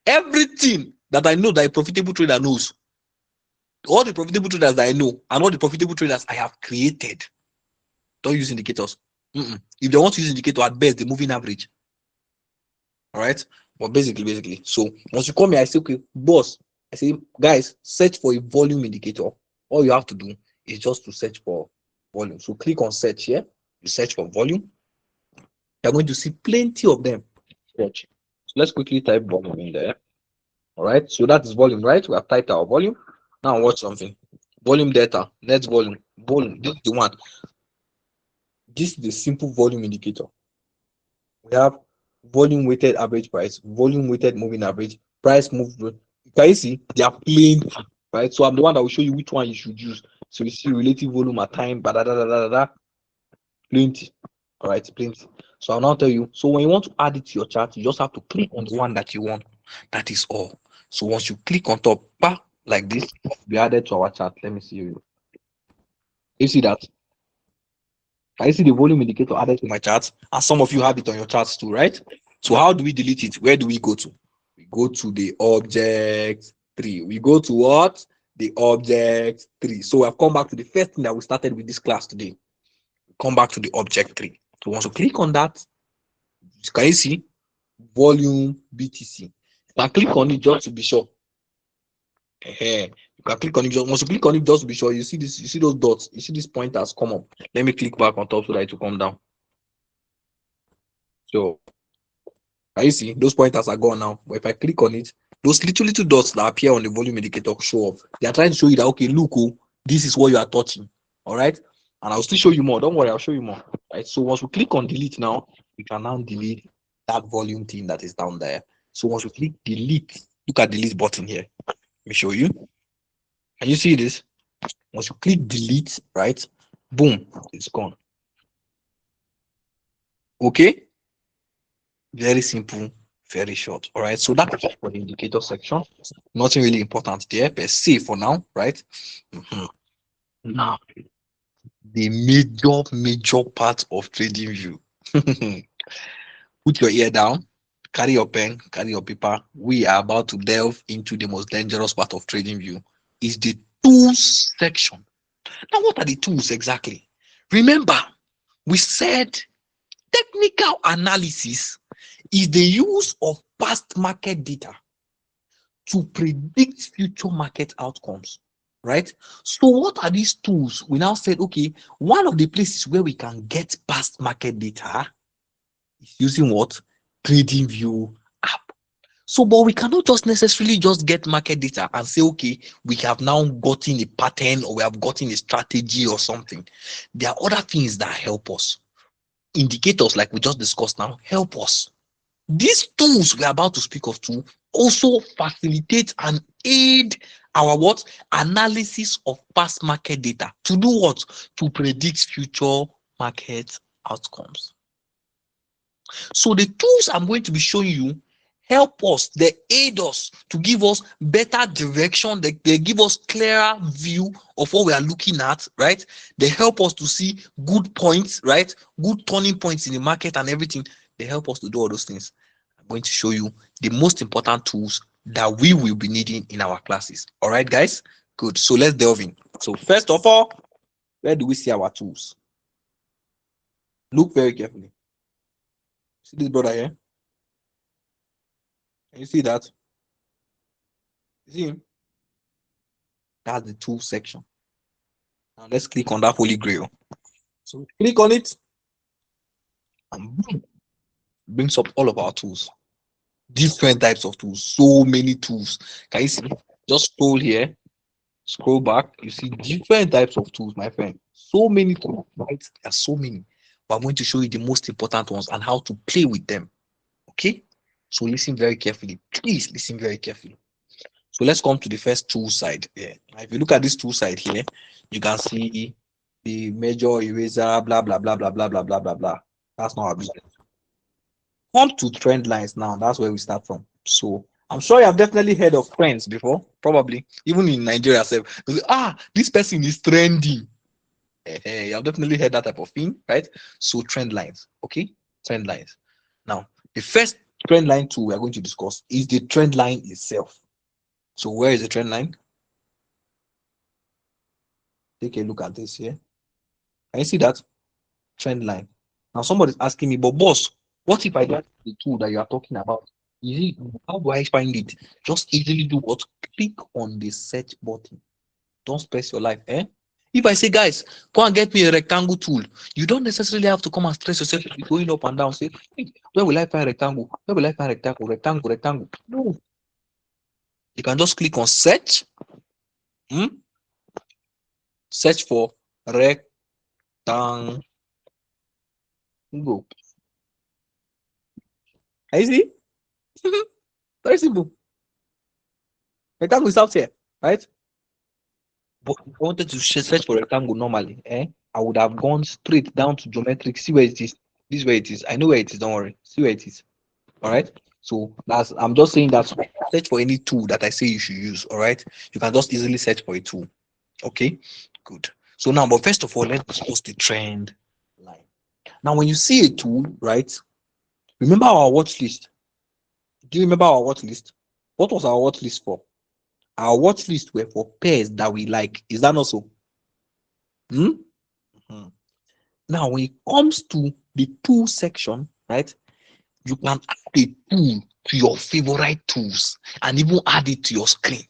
Everything that I know that a profitable trader knows, all the profitable traders that I know, and all the profitable traders I have created, don't use indicators. If they want to use indicator, at best, the moving average. All right? But basically, so once you come here, I say, okay, boss, I say, guys, search for a volume indicator. All you have to do is just to search for volume. So click on search here. You search for volume. You're going to see plenty of them. Search. So let's quickly type volume in there. All right. So that is volume, right? We have typed our volume. Now watch something. Volume data, net volume, volume. This is the one. This is the simple volume indicator. We have volume weighted average price, volume weighted moving average, price movement. Can you see? They are plain, right? So I'm the one that will show you which one you should use. So you see relative volume at time, plenty. All right, plenty. So I'll now tell you. So when you want to add it to your chart, you just have to click on the one that you want. That is all. So once you click on top, like this, be added to our chart. Let me see you. You see that? I see the volume indicator added to my charts, and some of you have it on your charts too, right? So how do we delete it? Where do we go to? We go to the object tree. We go to what? The object tree. So I've come back to the first thing that we started with this class today. Come back to the object tree. So once you click on that, can you see volume BTC? You can click on it just to be sure. You can click on it just once you click on it just to be sure. You see this, you see those dots, you see this pointers come up. Let me click back on top so that it will come down. So can you see those pointers are gone now? But if I click on it, those little dots that appear on the volume indicator show up. They are trying to show you that okay, look, this is what you are touching. All right, and I'll still show you more. Don't worry, I'll show you more. Right. So once we click on delete now, we can now delete that volume thing that is down there. So once we click delete, look at the delete button here. Let me show you. Can you see this? Once you click delete, right? Boom, it's gone. Okay. Very simple, very short. All right. So that's for the indicator section. Nothing really important there per se for now, right? Now, the major part of TradingView. Put your ear down, carry your pen, carry your paper. We are about to delve into the most dangerous part of TradingView. Is the tools section. Now, what are the tools exactly? Remember, we said technical analysis is the use of past market data to predict future market outcomes, right? So what are these tools? We now said, okay, one of the places where we can get past market data is using what? TradingView app. So, but we cannot just necessarily just get market data and say, okay, we have now gotten a pattern or we have gotten a strategy or something. There are other things that help us. Indicators, like we just discussed now, help us. These tools we're about to speak of too also facilitate and aid our what? Analysis of past market data. To do what? To predict future market outcomes. So the tools I'm going to be showing you help us, they aid us to give us better direction, they give us clearer view of what we are looking at, right? They help us to see good points, right? Good turning points in the market and everything. They help us to do all those things. I'm going to show you the most important tools that we will be needing in our classes. All right, guys? Good. So let's delve in. So first of all, where do we see our tools? Look very carefully. See this brother here? Can you see that? You see him? That's the tool section. Now let's click on that holy grail. So click on it and boom, brings up all of our tools. Different types of tools. So many tools. Can you see? Just scroll here, scroll back. You see different types of tools, my friend. So many tools, right? There are so many. But I'm going to show you the most important ones and how to play with them. Okay? So listen very carefully. Please listen very carefully. So let's come to the first tool side here. If you look at this tool side here, you can see the major eraser, blah, blah, blah, blah, blah, blah, blah, blah, blah. That's not our business. Come to trend lines now. That's where we start from. So I'm sure you have definitely heard of trends before, probably even in Nigeria. This person is trending. You have definitely heard that type of thing, right? So trend lines, okay? Trend lines. Now, the first trend line tool we are going to discuss is the trend line itself. So where is the trend line? Take a look at this here. Can you see that? Trend line. Now somebody's asking me, but boss, what if I get the tool that you are talking about? How do I find it? Just easily do what? Click on the search button. Don't stress your life, eh? If I say, guys, go and get me a rectangle tool, you don't necessarily have to come and stress yourself going up and down. Say, hey, where will I find rectangle? Where will I find rectangle? Rectangle. No. You can just click on search. Search for rectangle. Go. I see. Very simple. Rectangle is out here, right? But if I wanted to search for rectangle normally, I would have gone straight down to geometric, see where it is. This is where it is. I know where it is, don't worry. See where it is. All right. So I'm just saying that search for any tool that I say you should use. All right. You can just easily search for a tool. Okay, good. So now, but first of all, let's discuss the trend line. Now, when you see a tool, right, remember our watch list. Do you remember our watch list? What was our watch list for? Our watch list were for pairs that we like. Is that not so? Now, when it comes to the tool section, right, you can add a tool to your favorite tools and even add it to your screen.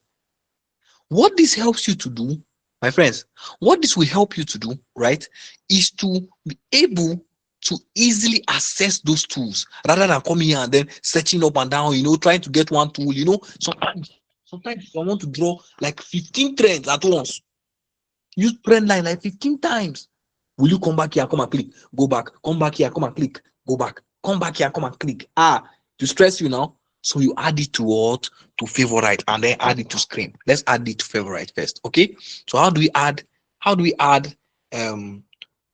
What this helps you to do, my friends, what this will help you to do, right, is to be able to easily access those tools rather than coming here and then searching up and down, trying to get one tool. Sometimes I want to draw like 15 trends at once. Use trend line like 15 times. Will you come back here, come and click, go back, come back here, come and click, go back, come back here, come and click. To stress you now. So you add it to what? To favorite and then add it to screen. Let's add it to favorite first. Okay. So how do we add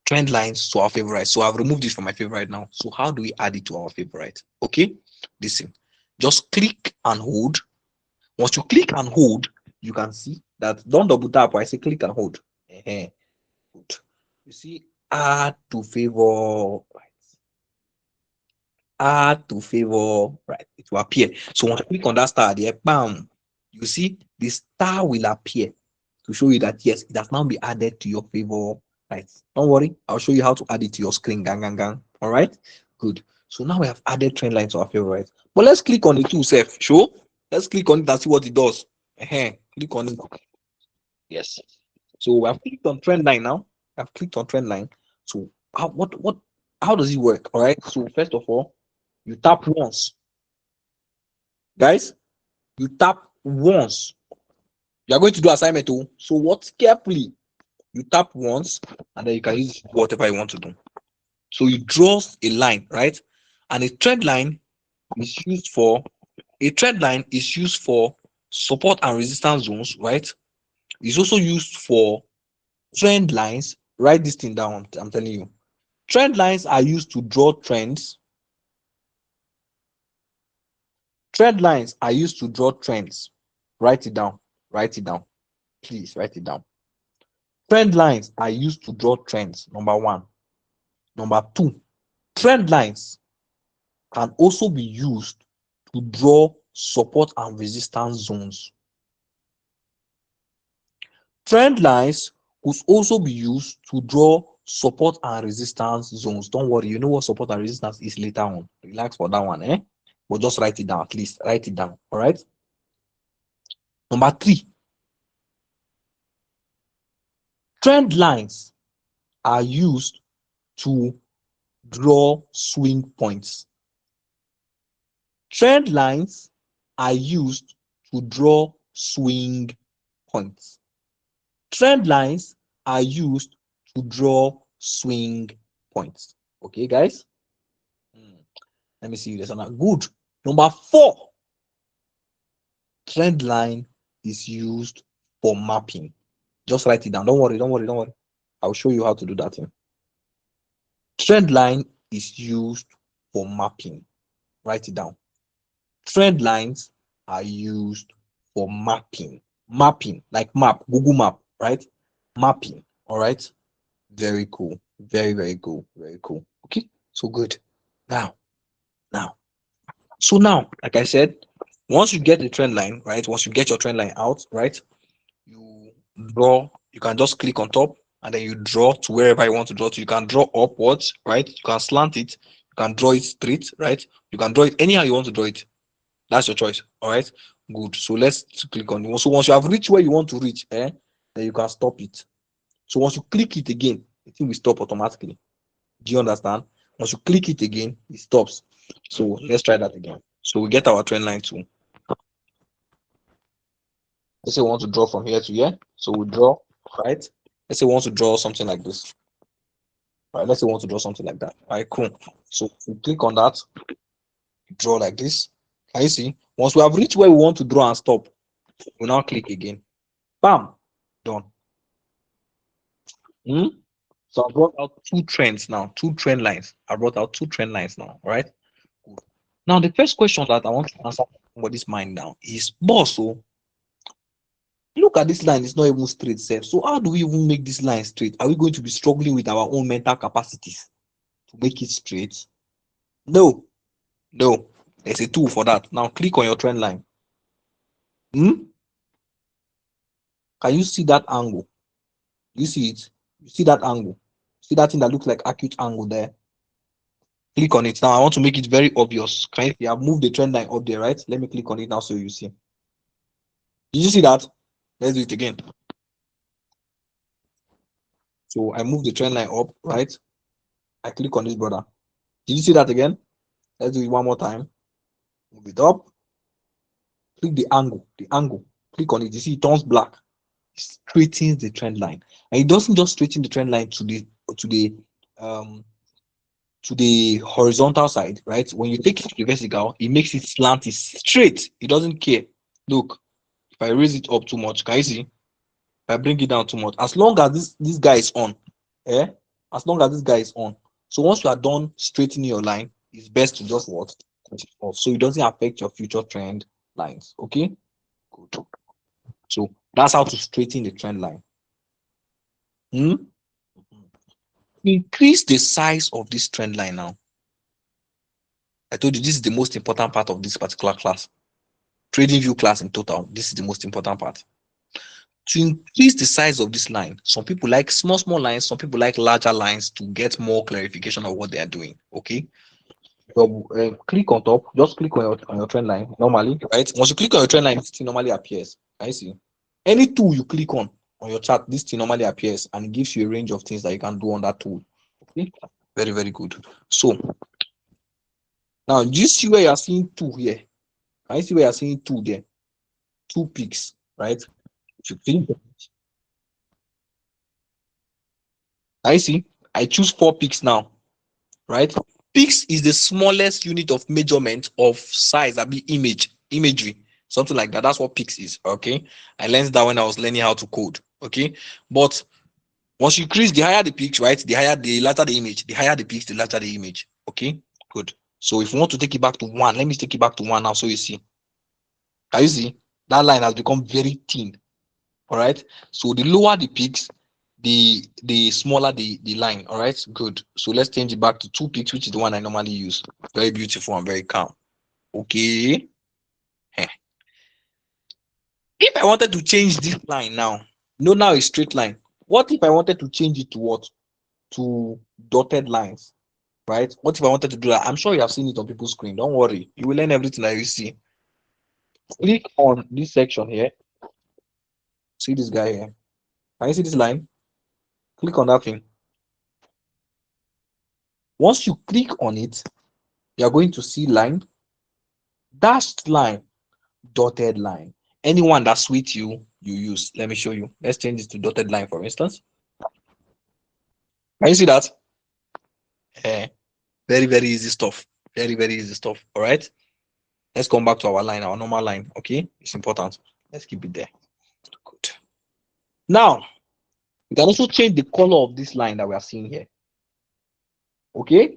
trend lines to our favorite? So I've removed it from my favorite now. So how do we add it to our favorite? Okay. Listen. Just click and hold. Once you click and hold, you can see that don't double tap. I say click and hold. Good. You see, add to favorite. add to favor, right? It will appear. So once you click on that star there, bam, you see the star will appear to show you that yes, it has now been added to your favor, right? Don't worry, I'll show you how to add it to your screen, gang, gang, gang. All right, good. So now we have added trend line to our favor, right? But let's click on the tool self. Show. Let's click on it and see what it does. Click on it. Yes. So we have clicked on trend line now. I've clicked on trend line. So how does it work? All right. So first of all, you tap once, guys. You tap once. You are going to do assignment too. So what carefully? You tap once, and then you can use whatever you want to do. So you draw a line, right? And a trend line is used for support and resistance zones, right? It's also used for trend lines. Write this thing down. I'm telling you. Trend lines are used to draw trends. Trend lines are used to draw trends. Write it down. Write it down. Please write it down. Trend lines are used to draw trends. Number one. Number two, trend lines can also be used to draw support and resistance zones. Trend lines could also be used to draw support and resistance zones. Don't worry, you know what support and resistance is later on. Relax for that one, but just write it down, at least write it down. All right. Number three, trend lines are used to draw swing points. Trend lines are used to draw swing points. Trend lines are used to draw swing points. Okay, guys? Let me see. There's another. Good. Number four, trend line is used for mapping. Just write it down. Don't worry, don't worry, don't worry. I'll show you how to do that thing. Trend line is used for mapping. Write it down. Trend lines are used for mapping. Mapping, like map, Google Map, right? Mapping. All right. Very cool. Very, very cool. Very cool. Okay. So good. Now, like I said, once you get the trend line, right? Once you get your trend line out, right? You draw, you can just click on top and then you draw to wherever you want to draw to. You can draw upwards, right? You can slant it, you can draw it straight, right? You can draw it anyhow you want to draw it. That's your choice. All right. Good. So let's click on it. So once you have reached where you want to reach, then you can stop it. So once you click it again, the thing will stop automatically. Do you understand? Once you click it again, it stops. So let's try that again. So we get our trend line too. Let's say we want to draw from here to here. So we draw, right? Let's say we want to draw something like this. Right, let's say we want to draw something like that. All right, cool. So we click on that, draw like this. Can you see? Once we have reached where we want to draw and stop, we now click again. Bam, done. So I brought out two trends now, two trend lines. I brought out two trend lines now, all right? Good. Now, the first question that I want to answer somebody's mind now is, boss, so look at this line, it's not even straight self. So how do we even make this line straight? Are we going to be struggling with our own mental capacities to make it straight? No, no. There's a tool for that. Now click on your trend line. Can you see that angle? You see it? You see that angle? See that thing that looks like acute angle there? Click on it. Now I want to make it very obvious. Can you see? I've moved the trend line up there, right? Let me click on it now so you see. Did you see that? Let's do it again. So I move the trend line up, right? I click on this brother. Did you see that again? Let's do it one more time. Move it up. Click the angle. Click on it. You see it turns black. It straightens the trend line. And it doesn't just straighten the trend line to the horizontal side, right? When you take it to the vertical, it makes it slant, it's straight. It doesn't care. Look, if I raise it up too much, can you see? If I bring it down too much, as long as this guy is on, as long as this guy is on. So once you are done straightening your line, it's best to just what? Cut it off, so it doesn't affect your future trend lines. Okay, good. So that's how to straighten the trend line. Increase the size of this trend line now. I told you this is the most important part of this particular class. TradingView class in total, this is the most important part. To increase the size of this line, some people like small lines, some people like larger lines to get more clarification of what they are doing. Okay, so click on top, just click on your trend line normally, right? Once you click on your trend line, this thing normally appears. I see. Any tool you click on your chart, this thing normally appears and it gives you a range of things that you can do on that tool. Okay, very, very good. So now do you see where you are seeing two here? I see where you are seeing two there, two peaks, right? If you click, I see. I choose 4 peaks now, right? Peaks is the smallest unit of measurement of size, imagery, something like that. That's what peaks is. Okay, I learned that when I was learning how to code. Okay, but once you increase, the higher the peaks, right? The larger the image. The higher the peaks, the larger the image. Okay, good. So if you want to take it back to 1, let me take it back to 1 now, so you see. Can you see that line has become very thin? All right. So the lower the peaks, the smaller the line. All right, good. So let's change it back to 2 peaks, which is the one I normally use. Very beautiful and very calm. Okay. If I wanted to change this line now, now a straight line. What if I wanted to change it to what? To dotted lines, right? What if I wanted to do that? I'm sure you have seen it on people's screen. Don't worry, you will learn everything that you see. Click on this section here. See this guy here. Can you see this line? Click on that thing. Once you click on it, you're going to see line, dashed line, dotted line. Anyone that suits you, you use. Let me show you. Let's change it to dotted line, for instance. Can you see that? Very, very easy stuff. Very, very easy stuff. All right. Let's come back to our line, our normal line. Okay, it's important. Let's keep it there. Good. Now, you can also change the color of this line that we are seeing here. Okay,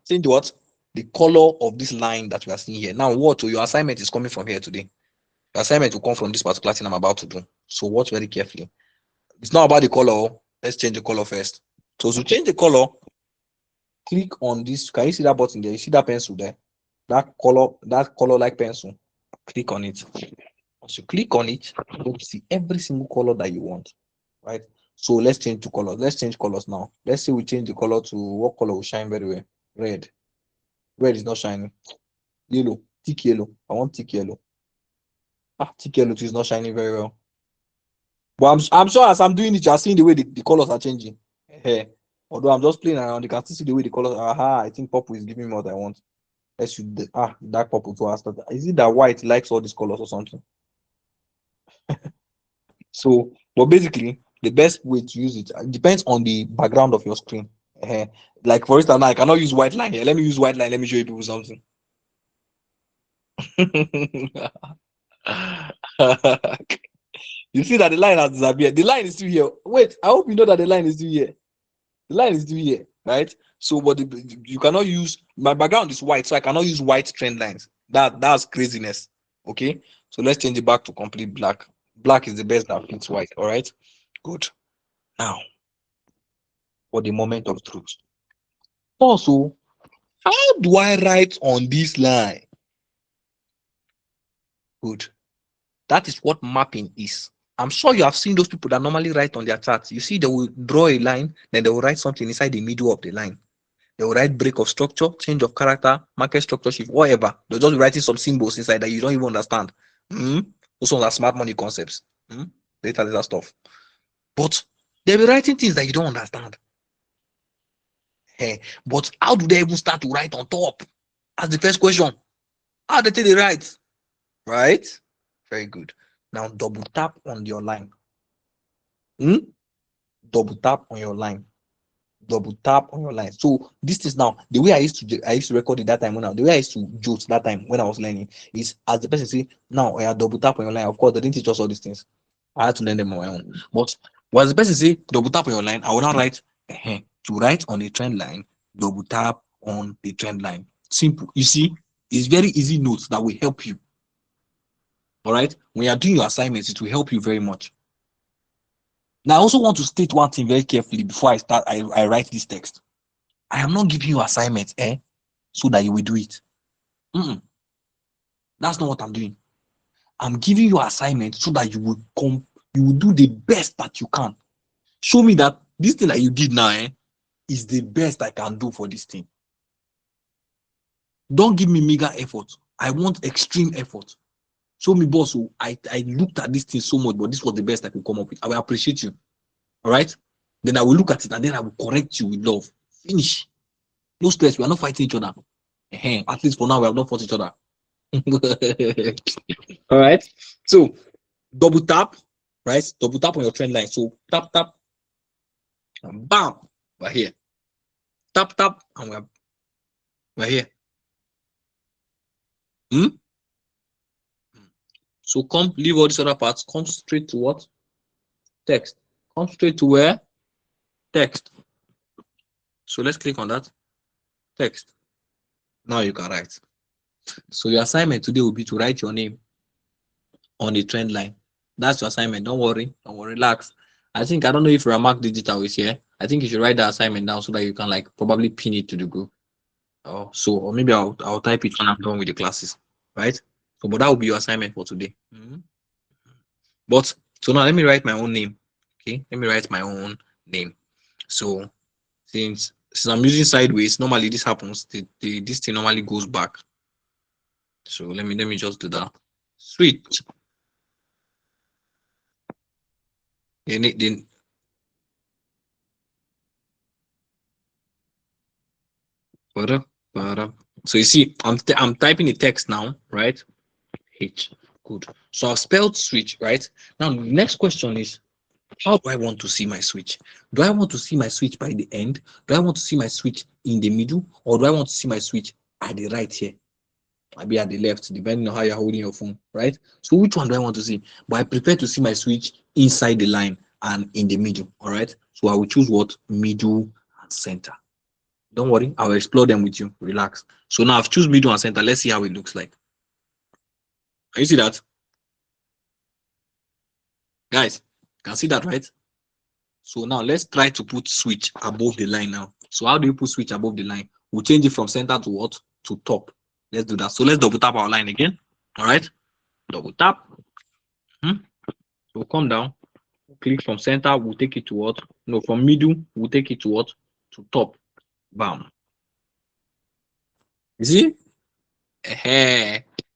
change what? The color of this line that we are seeing here. Now, what? Your assignment is coming from here today. Your assignment will come from this particular thing I'm about to do. So watch very carefully. It's not about the color. Let's change the color first. So to change the color, click on this. Can you see that button there? You see that pencil there? That color like pencil. Click on it. Once you click on it, you will see every single color that you want, right? So let's change to colors. Let's change colors now. Let's say we change the color to what color will shine very well? Red. Red is not shining. Yellow. Thick yellow. I want thick yellow. Thick yellow is not shining very well. But I'm sure as I'm doing it, you're seeing the way the colors are changing. Although I'm just playing around, you can still see the way the colors are. I think purple is giving me what I want. Let's use the dark purple to ask that. Is it that white likes all these colors or something? So, but basically, the best way to use it depends on the background of your screen. Like for instance, now I cannot use white line here. Let me use white line. Let me show you people something. You see that the line has disappeared. The line is still here. Wait, I hope you know that the line is still here. The line is still here, right? So, but you cannot use, my background is white, so I cannot use white trend lines. That's craziness. Okay, so let's change it back to complete black. Black is the best that fits white. All right, good. Now, for the moment of truth. Also, how do I write on this line? Good. That is what mapping is. I'm sure you have seen those people that normally write on their charts. You see, they will draw a line, then they will write something inside the middle of the line. They will write break of structure, change of character, market structure shift, whatever. They'll just be writing some symbols inside that you don't even understand. Those ones are smart money concepts. Data stuff. But they'll be writing things that you don't understand. But how do they even start to write on top? That's the first question. How do they write? Right? Very good. Now double tap on your line. Double tap on your line. Double tap on your line. So this is now the way I used to record it that time the way I used to joke that time when I was learning is as the person say, now I double tap on your line. Of course, they didn't teach us all these things. I had to learn them on my own. But once the person say double tap on your line, I will not write to write on a trend line, double tap on the trend line. Simple. You see, it's very easy notes that will help you. All right. When you are doing your assignments, it will help you very much. Now, I also want to state one thing very carefully before I write this text. I am not giving you assignments, so that you will do it. That's not what I'm doing. I'm giving you assignment so that you will do the best that you can. Show me that this thing that you did now is the best I can do for this thing. Don't give me mega effort. I want extreme effort. Show me, boss, I looked at this thing so much, but this was the best I could come up with. I will appreciate you. All right? Then I will look at it and then I will correct you with love. Finish. No stress. We are not fighting each other. At least for now, we have not fought each other. All right? So, double tap, right? Double tap on your trend line. So, tap, tap, and bam, we're here. Tap, tap, and we're here. So come, leave all these other parts, come straight to what? Text. Come straight to where? Text. So let's click on that. Text. Now you can write. So your assignment today will be to write your name on the trend line. That's your assignment. Don't worry. Relax. I don't know if Ramak Digital is here. I think you should write the assignment down so that you can probably pin it to the group. Or maybe I'll type it when I'm done with the classes. Right? But that will be your assignment for today. But so now let me write my own name. Okay, let me write my own name. So since I'm using sideways, normally this happens. This thing normally goes back. So let me just do that. Switch. Then so you see, I'm typing the text now, right? H. Good. So I've spelled switch, right? Now the next question is, how do I want to see my switch? Do I want to see my switch by the end? Do I want to see my switch in the middle? Or do I want to see my switch at the right here? Maybe at the left, depending on how you're holding your phone, right? So which one do I want to see? But I prefer to see my switch inside the line and in the middle, all right? So I will choose what? Middle and center. Don't worry, I'll explore them with you. Relax. So now I've chosen middle and center. Let's see how it looks like. Can you see that? Guys, can see that, right? So now let's try to put switch above the line now. So how do you put switch above the line? We'll change it from center to what? To top. Let's do that. So let's double tap our line again. All right. Double tap. We'll come down. Click from center. We'll take it to what? No, from middle. We'll take it to what? To top. Bam. You see?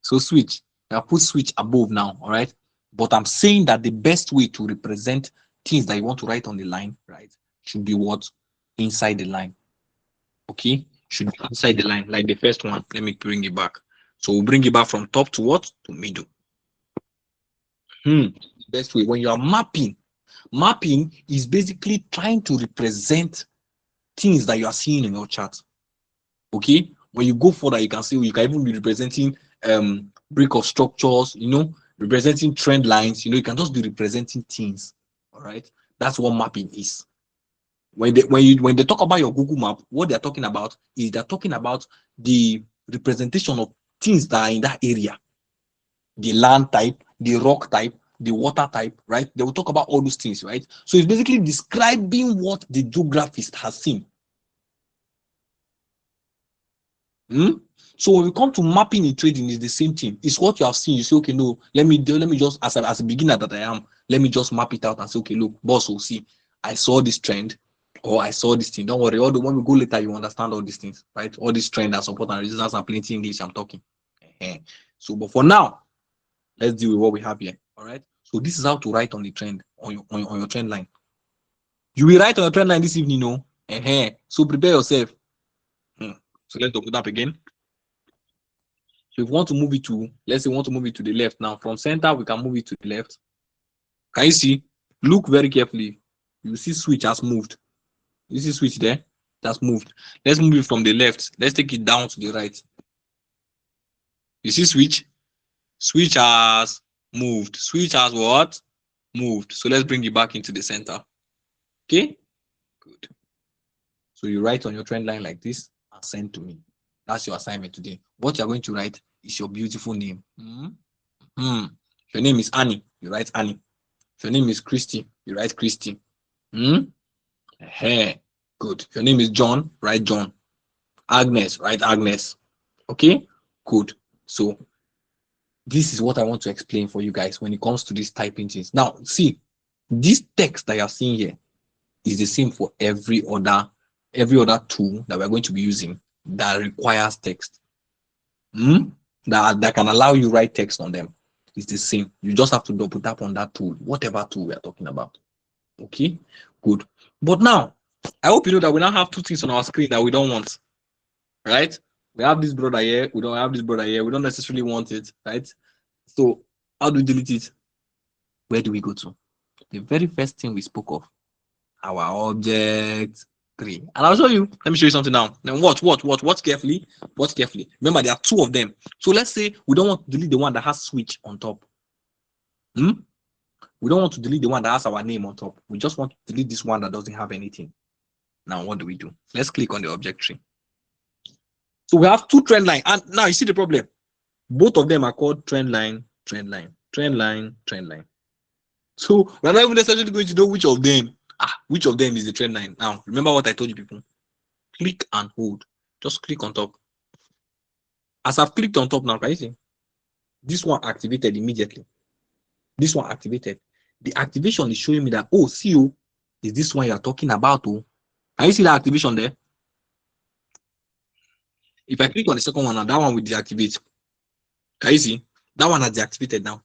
So switch. I put switch above now. All right. But I'm saying that the best way to represent things that you want to write on the line, right, should be what? Inside the line. Okay, should be inside the line, like the first one. Let me bring it back. So we'll bring it back from top to what? To middle. Best way when you are mapping is basically trying to represent things that you are seeing in your chart. Okay, when you go further, you can see you can even be representing break of structures, representing trend lines. You can just be representing things. All right, that's what mapping is. When they talk about your Google map, what they're talking about is they're talking about the representation of things that are in that area. The land type, the rock type, the water type, right? They will talk about all those things, right? So it's basically describing what the geographist has seen. So when we come to mapping in trading, it's the same thing. It's what you have seen. You say, okay, no, let me just as a beginner that I am, let me just map it out and say, okay, look, boss will see. I saw this trend. Or I saw this thing. Don't worry. When we go later, you understand all these things, right? All these trends and support and resistance and plenty English I'm talking. So, but for now, let's deal with what we have here. All right. So this is how to write on the trend on your trend line. You will write on your trend line this evening, no? So prepare yourself. So let's open up again. So if you want to move it to, let's say we want to move it to the left now. From center, we can move it to the left. Can you see? Look very carefully. You see switch has moved. You see switch there? That's moved. Let's move it from the left. Let's take it down to the right. You see switch? Switch has moved. Switch has what? Moved. So let's bring it back into the center. Okay? Good. So you write on your trend line like this and send to me. That's your assignment today. What you're going to write is your beautiful name. If your name is Annie, you write Annie. If your name is Christy, you write Christy. Good. If your name is John, write John. Agnes, write Agnes. Okay? Good. So this is what I want to explain for you guys when it comes to these typing things. Now, see, this text that you're seeing here is the same for every other tool that we're going to be using that requires text. That can allow you write text on them. It's the same. You just have to double tap on that tool, whatever tool we are talking about. Okay, good. But now, I hope you know that we now have two things on our screen that we don't want. Right? We have this brother here. We don't have this brother here. We don't necessarily want it. Right? So how do we delete it? Where do we go to? The very first thing we spoke of, our object tree. And I'll show you. Let me show you something now. Then watch carefully. Watch carefully. Remember, there are two of them. So let's say we don't want to delete the one that has switch on top. We don't want to delete the one that has our name on top. We just want to delete this one that doesn't have anything. Now, what do we do? Let's click on the object tree. So we have two trend line. And now you see the problem. Both of them are called trend line, trend line, trend line, trend line. So we're not even necessarily going to know which of them is the trend line. Now, remember what I told you people. Click and hold. Just click on top. As I've clicked on top now, can you see? This one activated immediately. This one activated. The activation is showing me that, oh, see, oh, is this one you're talking about? Oh, can you see that activation there? If I click on the second one, now that one will deactivate. Can you see? That one has deactivated now.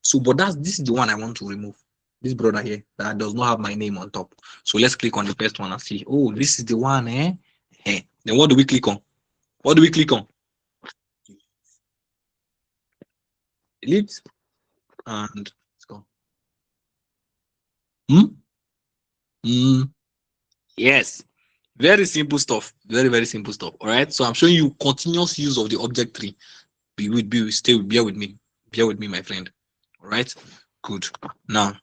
So, but this is the one I want to remove. This brother here that does not have my name on top. So let's click on the first one and see. Oh, this is the one, eh? Then what do we click on? What do we click on? Delete and let's go. Yes. Very simple stuff. Very, very simple stuff. All right. So I'm showing you continuous use of the object tree. Bear with me. Bear with me, my friend. All right. Good. Now,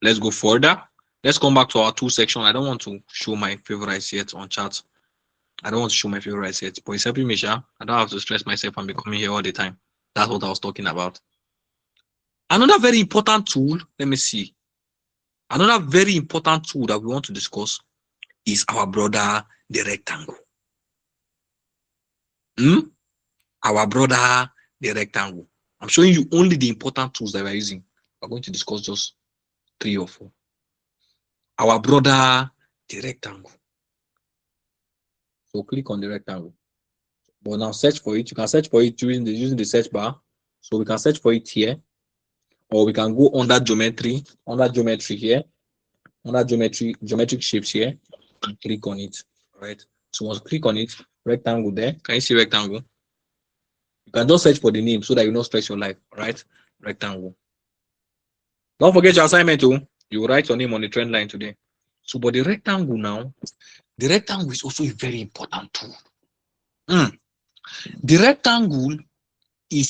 let's go further. Let's come back to our tool section. I don't want to show my favorites yet on chat. I don't want to show my favorites yet, but it's helping me, Sha. I don't have to stress myself and be coming here all the time. That's what I was talking about. Another very important tool, let me see. Another very important tool that we want to discuss is our brother, the rectangle. Our brother, the rectangle. I'm showing you only the important tools that we're using. We're going to discuss just 3 or 4. Our brother, the rectangle. So click on the rectangle. But now search for it. You can search for it using the search bar. So we can search for it here. Or we can go under geometry here. Under geometric shapes here. And click on it. Right. So once you click on it, rectangle there. Can you see rectangle? You can just search for the name so that you don't stress your life. Right? Rectangle. Don't forget your assignment too. You write your name on the trend line today. So, but the rectangle now, the rectangle is also a very important tool. The rectangle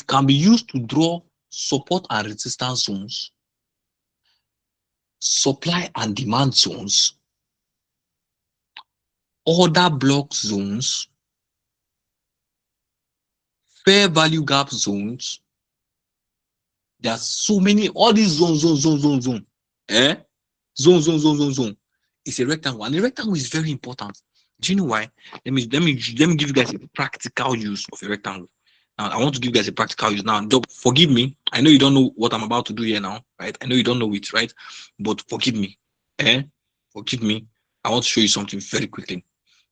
can be used to draw support and resistance zones, supply and demand zones, order block zones, fair value gap zones. There are so many, all these zones. Zone. It's a rectangle, and the rectangle is very important. Do you know why? Let me give you guys a practical use of a rectangle. Now, I want to give you guys a practical use. Now, forgive me. I know you don't know what I'm about to do here now, right? I know you don't know it, right? But forgive me. Forgive me. I want to show you something very quickly.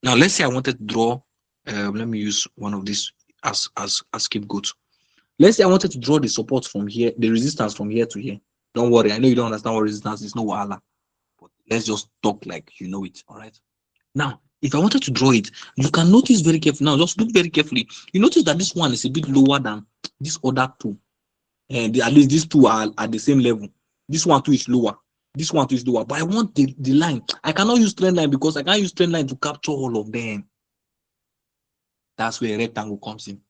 Now, let's say I wanted to draw. Let me use one of these as scapegoat. Let's say I wanted to draw the support from here, the resistance from here to here. Don't worry. I know you don't understand what resistance is. No wahala. But let's just talk like you know it. All right. Now, if I wanted to draw it, you can notice very carefully. Now, just look very carefully. You notice that this one is a bit lower than this other two. And at least these two are at the same level. This one too is lower. This one too is lower. But I want the line. I cannot use trend line because I can't use trend line to capture all of them. That's where a rectangle comes in.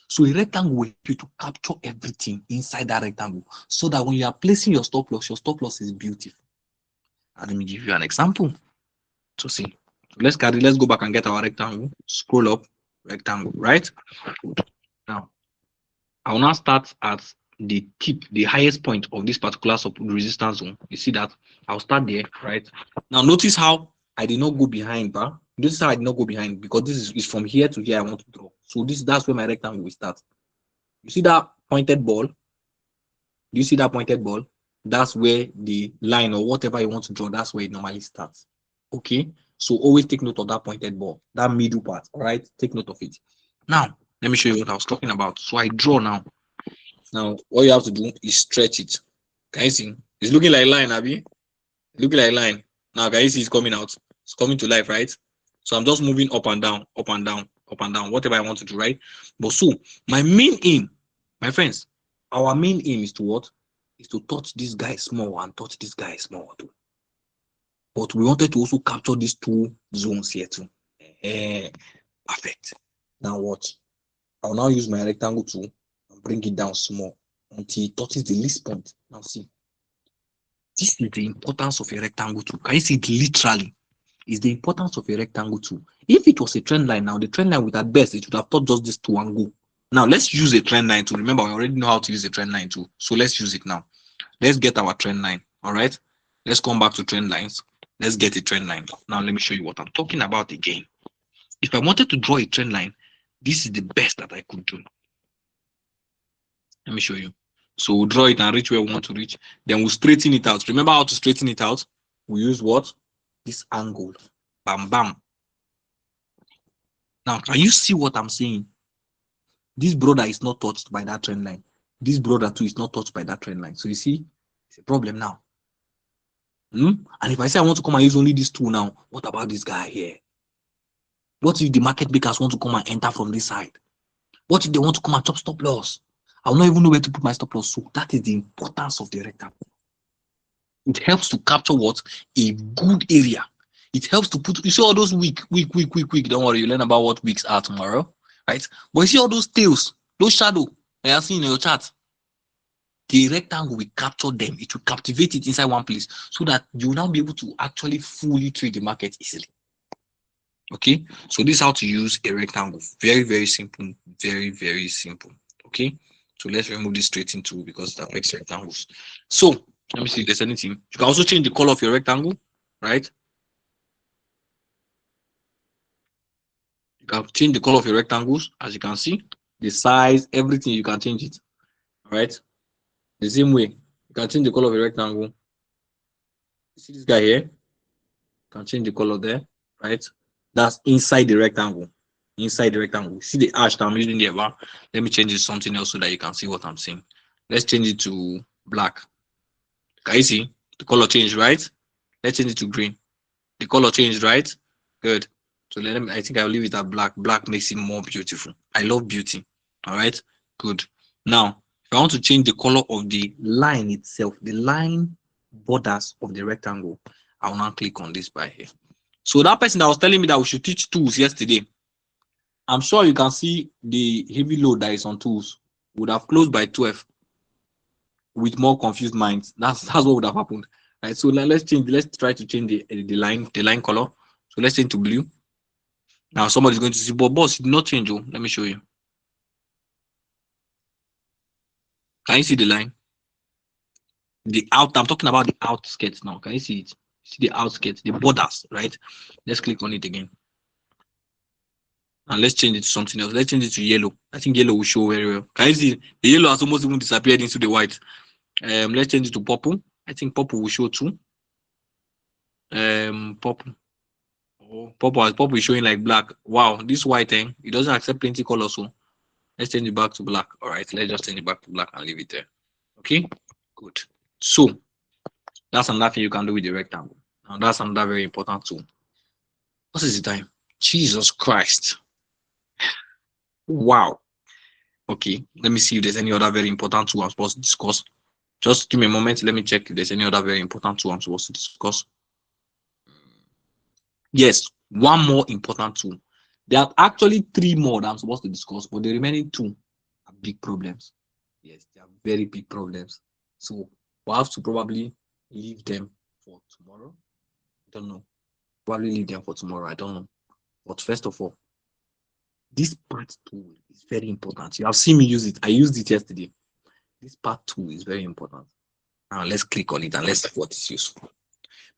So a rectangle will help you to capture everything inside that rectangle so that when you are placing your stop loss is beautiful. And let me give you an example to see. Let's go back and get our rectangle. Scroll up, rectangle, right? Now, I will now start at the tip, the highest point of this particular resistance zone. You see that? I'll start there, right? Now, notice how I did not go behind, but this is how I did not go behind because this is from here to here I want to draw. So that's where my rectangle will start. You see that pointed ball? Do you see that pointed ball? That's where the line or whatever you want to draw, that's where it normally starts. Okay, so always take note of that pointed ball, that middle part. All right, take note of it. Now let me show you what I was talking about. So I draw now. Now what you have to do is stretch it. Can you see? It's looking like line, Abby. Looking like line. Now can you see it's coming out? It's coming to life, right? So I'm just moving up and down, up and down, up and down, whatever I want to do, right? But so my main aim, my friends, our main aim is to what? Is to touch this guy small and touch this guy small too. But we wanted to also capture these two zones here too. Perfect. Now what? I'll now use my rectangle tool and bring it down small until it touches the least point. Now see. This is the importance of a rectangle tool. Can you see it literally? Is the importance of a rectangle tool. If it was a trend line now, the trend line would at best, it would have taught just this two and go. Now let's use a trend line tool. Remember, we already know how to use a trend line tool. So let's use it now. Let's get our trend line. All right. Let's come back to trend lines. Let's get a trend line. Now let me show you what I'm talking about again. If I wanted to draw a trend line, this is the best that I could do. Let me show you. So we'll draw it and reach where we want to reach. Then we'll straighten it out. Remember how to straighten it out? We use what? This angle. Bam, bam. Now, can you see what I'm saying? This brother is not touched by that trend line. This brother too is not touched by that trend line. So you see, it's a problem now. And if I say I want to come and use only this tool now, what about this guy here? What if the market makers want to come and enter from this side? What if they want to come and chop stop loss? I will not even know where to put my stop loss. So that is the importance of the rectangle. It helps to capture what? A good area. It helps to put, you see all those weak. Don't worry, you learn about what weeks are tomorrow, right? But you see all those tails, those shadow that you are seeing in your chart. The rectangle will capture them. It will captivate it inside one place so that you will now be able to actually fully trade the market easily. Okay, so this is how to use a rectangle. Very, very simple. Very, very simple. Okay, so let's remove this straighten tool because that makes rectangles. So let me see if there's anything. You can also change the color of your rectangle, right? You can change the color of your rectangles, as you can see, the size, everything, you can change it. All right, the same way you can change the color of your rectangle. You see this guy here, you can change the color there, right? That's inside the rectangle. Inside the rectangle, see the ash that I'm using there. Let me change it to something else so that you can see what I'm saying. Let's change it to black. Can you see the color changed, right? Let's change it to green. The color changed, right? Good. So let me, I think I'll leave it at black. Black makes it more beautiful. I love beauty. All right, good. Now, if I want to change the color of the line itself, the line borders of the rectangle, I will now click on this by here. So that person that was telling me that we should teach tools yesterday, I'm sure you can see the heavy load that is on tools would have closed by 12 with more confused minds. That's what would have happened. Right. So let's try to change the line color. So let's change to blue. Now somebody's going to see, but boss, it did not change. Oh, let me show you. Can you see the line? I'm talking about the outskirts now. Can you see it? See the outskirts, the borders, right? Let's click on it again. And let's change it to something else. Let's change it to yellow. I think yellow will show very well. Can you see the yellow has almost even disappeared into the white? Let's change it to purple. I think purple will show too. Purple. Oh, purple is showing like black. Wow, this white thing, it doesn't accept plenty colors. So let's change it back to black. All right, let's just change it back to black and leave it there. Okay, good. So that's another thing you can do with the rectangle. Now that's another very important tool. What is the time? Jesus Christ. Wow. Okay, let me see if there's any other very important tool I'm supposed to discuss. Just give me a moment. Let me check if there's any other very important tool I'm supposed to discuss. Yes, one more important tool. There are actually 3 more that I'm supposed to discuss, but the remaining 2 are big problems. Yes, they are very big problems. So we'll have to probably leave them for tomorrow. I don't know. Probably leave them for tomorrow. I don't know. But first of all, this part 2 is very important. You have seen me use it. I used it yesterday. This part 2 is very important. Now let's click on it and let's see what is useful.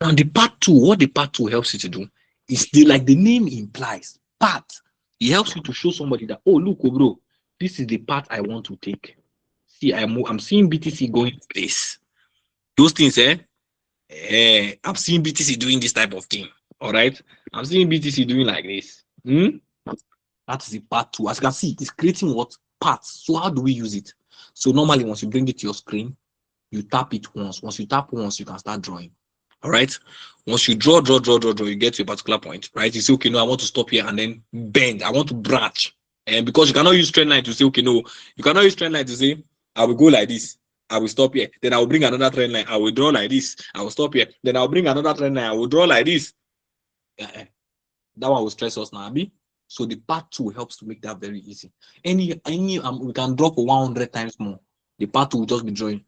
Now the part 2, what the part 2 helps you to do is like the name implies, part. It helps you to show somebody that, oh look, oh bro, This is the path I want to take. See, I'm seeing BTC going to place. Those things, I'm seeing BTC doing this type of thing. All right. I'm seeing BTC doing like this. That is the part 2. As you can see, it's creating what? Parts. So how do we use it? So normally, once you bring it to your screen, you tap it once. Once you tap once, you can start drawing. All right. Once you draw, you get to a particular point, right? You say, okay, no, I want to stop here and then bend. I want to branch. And because you cannot use trend line to say, okay, no, you cannot use trend line to say, I will go like this. I will stop here. Then I will bring another trend line. I will draw like this. I will stop here. Then I'll bring another trend line. I will draw like this. That one will stress us now, Abi. So the part 2 helps to make that very easy. We can draw for 100 times more. The part 2 will just be drawing.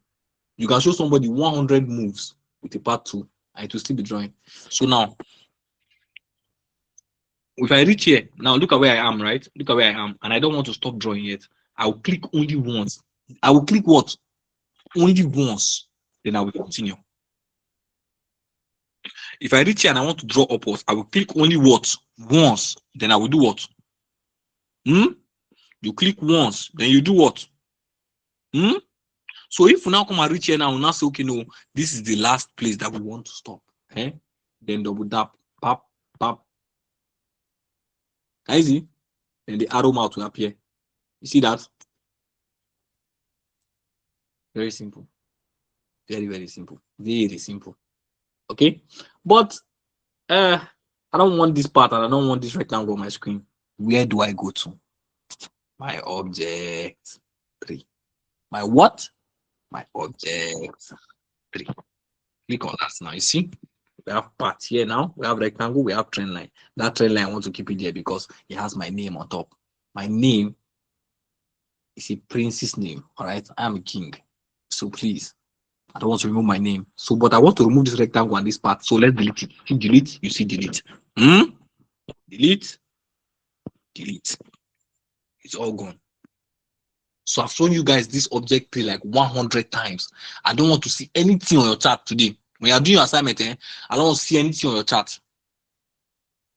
You can show somebody 100 moves with a part 2, and it will still be drawing. So now, if I reach here, now look at where I am, right? Look at where I am, and I don't want to stop drawing yet. I will click only once. I will click what? Only once. Then I will continue. If I reach here and I want to draw upwards, I will click only what? Once. Then I will do what? You click once, then you do what? So if we now come and reach here now, we'll now say, okay, no, this is the last place that we want to stop. Then double tap, pap, pap. Easy. Then the arrow mouth will appear. You see that? Very simple. Very, very simple. Very simple. Okay? But I don't want this part and I don't want this rectangle on my screen. Where do I go to? My object 3. My what? My object 3. Click on that now. You see? We have part here now. We have rectangle. We have trend line. That trend line, I want to keep it there because it has my name on top. My name is a prince's name. All right. I am a king. So please, I don't want to remove my name. So, but I want to remove this rectangle and this part. So let's delete it. See delete. You see delete. Delete. Delete. It's all gone. So I've shown you guys this object tree like 100 times. I don't want to see anything on your chart today. When you're doing your assignment, I don't want to see anything on your chart.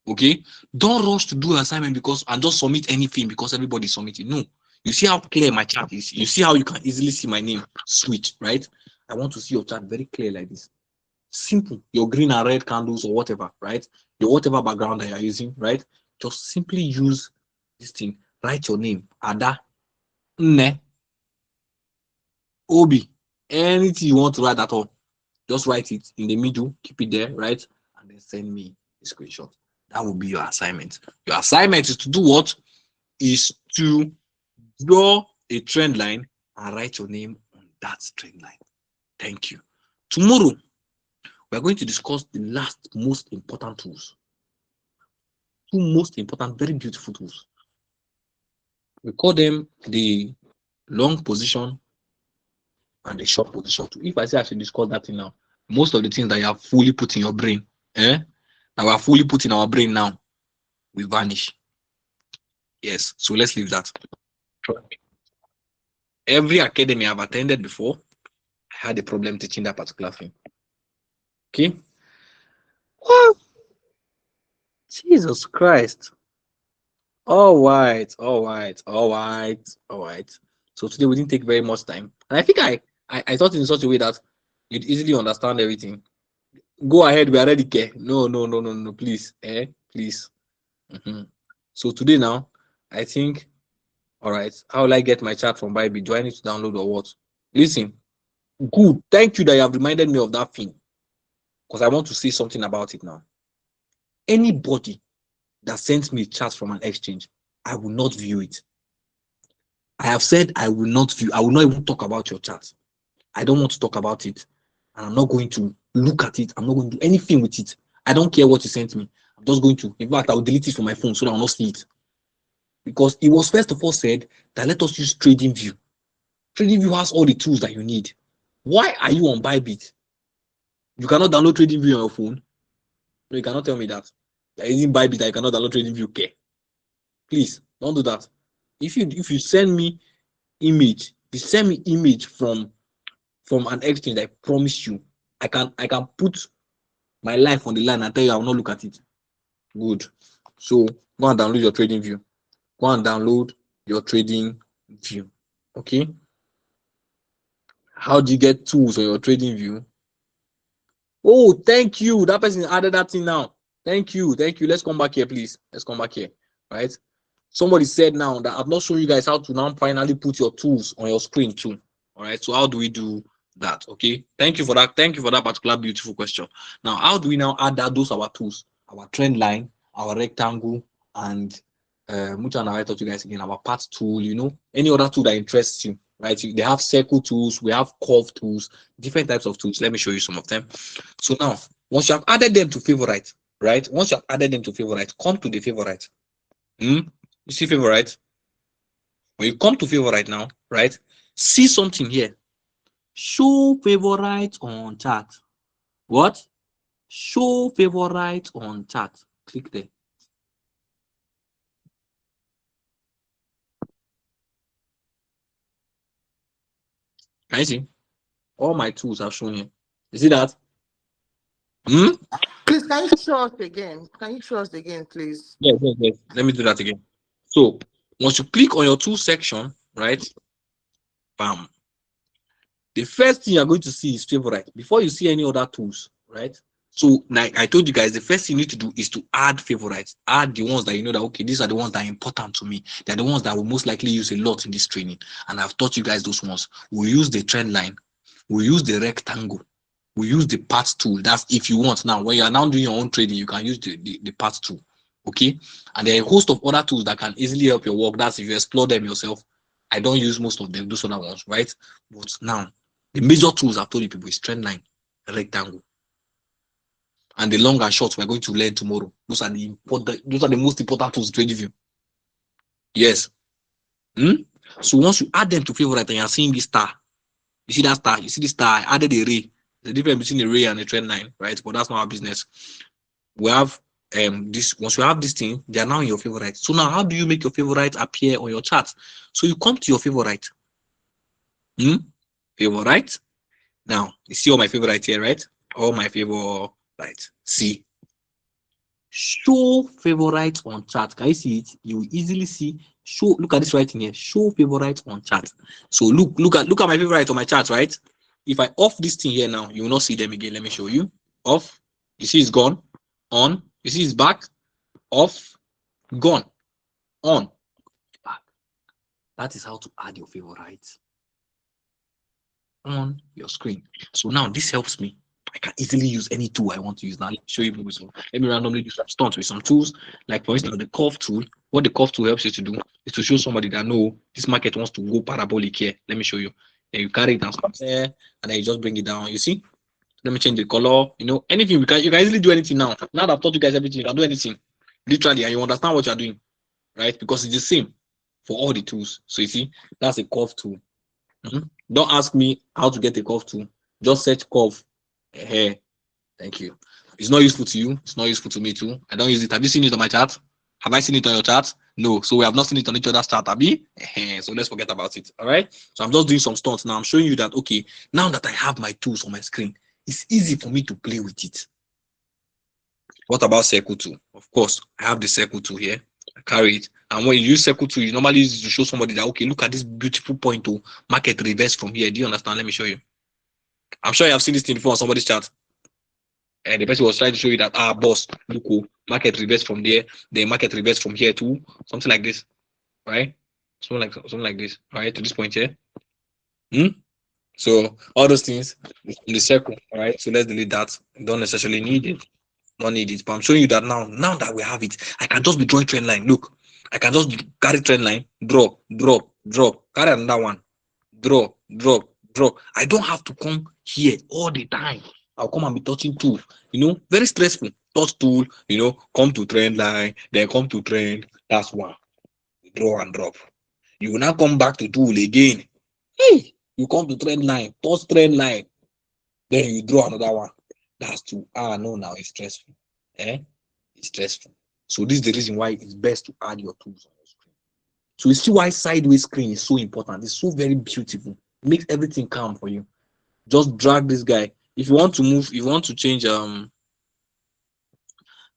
Okay? Don't rush to do your assignment and just submit anything because everybody's submitting. No. You see how clear my chart is. You see how you can easily see my name switch, right? I want to see your chart very clear like this. Simple. Your green and red candles or whatever, right? Your whatever background that you're using, right? Just simply use this thing. Write your name. Ada. Nne. Obi. Anything you want to write at all. Just write it in the middle. Keep it there, right? And then send me a screenshot. That will be your assignment. Your assignment is to do what? Is to draw a trend line and write your name on that trend line. Thank you. Tomorrow, we are going to discuss the last most important tools. 2 most important, very beautiful tools. We call them the long position and the short position tool. If I say I should discuss that thing now, most of the things that you have fully put in your brain, that we are fully put in our brain now, will vanish. Yes, so let's leave that. Every academy I've attended before, I had a problem teaching that particular thing. Okay? Well, Jesus Christ. All right. So today we didn't take very much time. And I think I thought in such a way that you'd easily understand everything. Go ahead, we are ready. No, please. Please. So today now, I think, all right, how will I get my chart from Bybit? Do I need to download or what? Listen, good. Thank you that you have reminded me of that thing. Because I want to say something about it now. Anybody that sends me a chart from an exchange, I will not view it. I have said I will not view. I will not even talk about your chart. I don't want to talk about it. And I'm not going to look at it. I'm not going to do anything with it. I don't care what you sent me. I'm just going to. In fact, I will delete it from my phone so that I will not see it. Because it was first of all said that let us use TradingView. TradingView has all the tools that you need. Why are you on Bybit? You cannot download TradingView on your phone. No, you cannot tell me that. You're using Bybit, I cannot download TradingView. Okay. Please don't do that. If you send me image, from an exchange, I promise you, I can put my life on the line and tell you I will not look at it. Good. So go and download your TradingView. Go and download your TradingView. view. Okay. How do you get tools on your trading view? Oh, thank you. That person added that thing now. Thank you. Thank you. Let's come back here, please. Let's come back here. Right. Somebody said now that I've not shown you guys how to now finally put your tools on your screen too. All right. So how do we do that? Okay. Thank you for that. Thank you for that particular beautiful question. Now, how do we now add that those our tools, our trend line, our rectangle, and which one I taught you guys again, our path tool, you know, any other tool that interests you, right? They have circle tools, we have curve tools, different types of tools. Let me show you some of them. So now, once you have added them to favorite, right? Once you have added them to favorite, come to the favorite. You see favorite? When you come to favorite now, right? See something here. Show favorite on chart. What? Show favorite on chart. Click there. Can you see? All my tools are shown here. You see that? Please, can you show us again? Can you show us again, please? Yes. Let me do that again. So once you click on your tool section, right? Bam. The first thing you're going to see is favorite before you see any other tools, right? So like I told you guys, the first thing you need to do is to add favorites. Add the ones that you know that okay, these are the ones that are important to me. They're the ones that will most likely use a lot in this training. And I've taught you guys those ones. We'll use the trend line, we'll use the rectangle, we use the path tool. That's if you want now. When you are now doing your own trading, you can use the path tool. Okay. And there are a host of other tools that can easily help your work. That's if you explore them yourself. I don't use most of them, those other ones, right? But now the major tools I've told you people is trend line, rectangle. And the long and short we're going to learn tomorrow. Those are the most important tools to TradingView. Yes. So once you add them to favorite and you're seeing this star, you see that star, you see this star, I added a ray. The difference between a ray and a trend line, right? But that's not our business. We have this. Once you have this thing, they are now in your favorite. So now how do you make your favorite appear on your chart? So you come to your favorite. Favorite. Now you see all my favorite here, right? All my favorite. See. Show favorite on chart. Can you see it? You will easily see. Show. Look at this writing here. Show favorite on chart. So look at my favorite on my chart, right? If I off this thing here now, you will not see them again. Let me show you. Off. You see it's gone. On. You see it's back. Off. Gone. On. Back. That is how to add your favorites on your screen. So now this helps me. I can easily use any tool I want to use. Now let me show you. Let me randomly do some stunts with some tools. Like for instance, the curve tool. What the curve tool helps you to do is to show somebody that no, this market wants to go parabolic here. Let me show you. Then you carry it down there, and then you just bring it down. You see? Let me change the color. You know, anything you can easily do anything now. Now that I've taught you guys everything, you can do anything. Literally, and you understand what you're doing, right? Because it's the same for all the tools. So you see, that's a curve tool. Don't ask me how to get a curve tool. Just search curve. Hey, thank you. It's not useful to you. It's not useful to me too. I don't use it. Have you seen it on my chart? Have I seen it on your chart? No. So we have not seen it on each other's chart, Abby. So let's forget about it. All right. So I'm just doing some stunts now. I'm showing you that okay, now that I have my tools on my screen, it's easy for me to play with it. What about circle tool? Of course, I have the circle tool here. I carry it. And when you use circle tool, you normally use it to show somebody that okay, look at this beautiful point to market reverse from here. Do you understand? Let me show you. I'm sure you have seen this thing before on somebody's chart. And the person was trying to show you that boss, look, market reverse from there, the market reverse from here too, something like this, right? Something like this, right? To this point here. So all those things in the circle, all right? So let's delete that. Don't necessarily need it. Don't need it. But I'm showing you that now that we have it, I can just be drawing trend line. Look, I can just carry trend line, drop, carry another one, drop. I don't have to come here all the time. I'll come and be touching tool, very stressful. Touch tool, come to trend line, then come to trend. That's one. Draw and drop. You will now come back to tool again. Hey, you come to trend line, touch trend line, then you draw another one. That's two. No, now it's stressful. It's stressful. So this is the reason why it's best to add your tools on your screen. So you see why sideways screen is so important. It's so very beautiful. It makes everything calm for you. Just drag this guy. If you want to move, if you want to change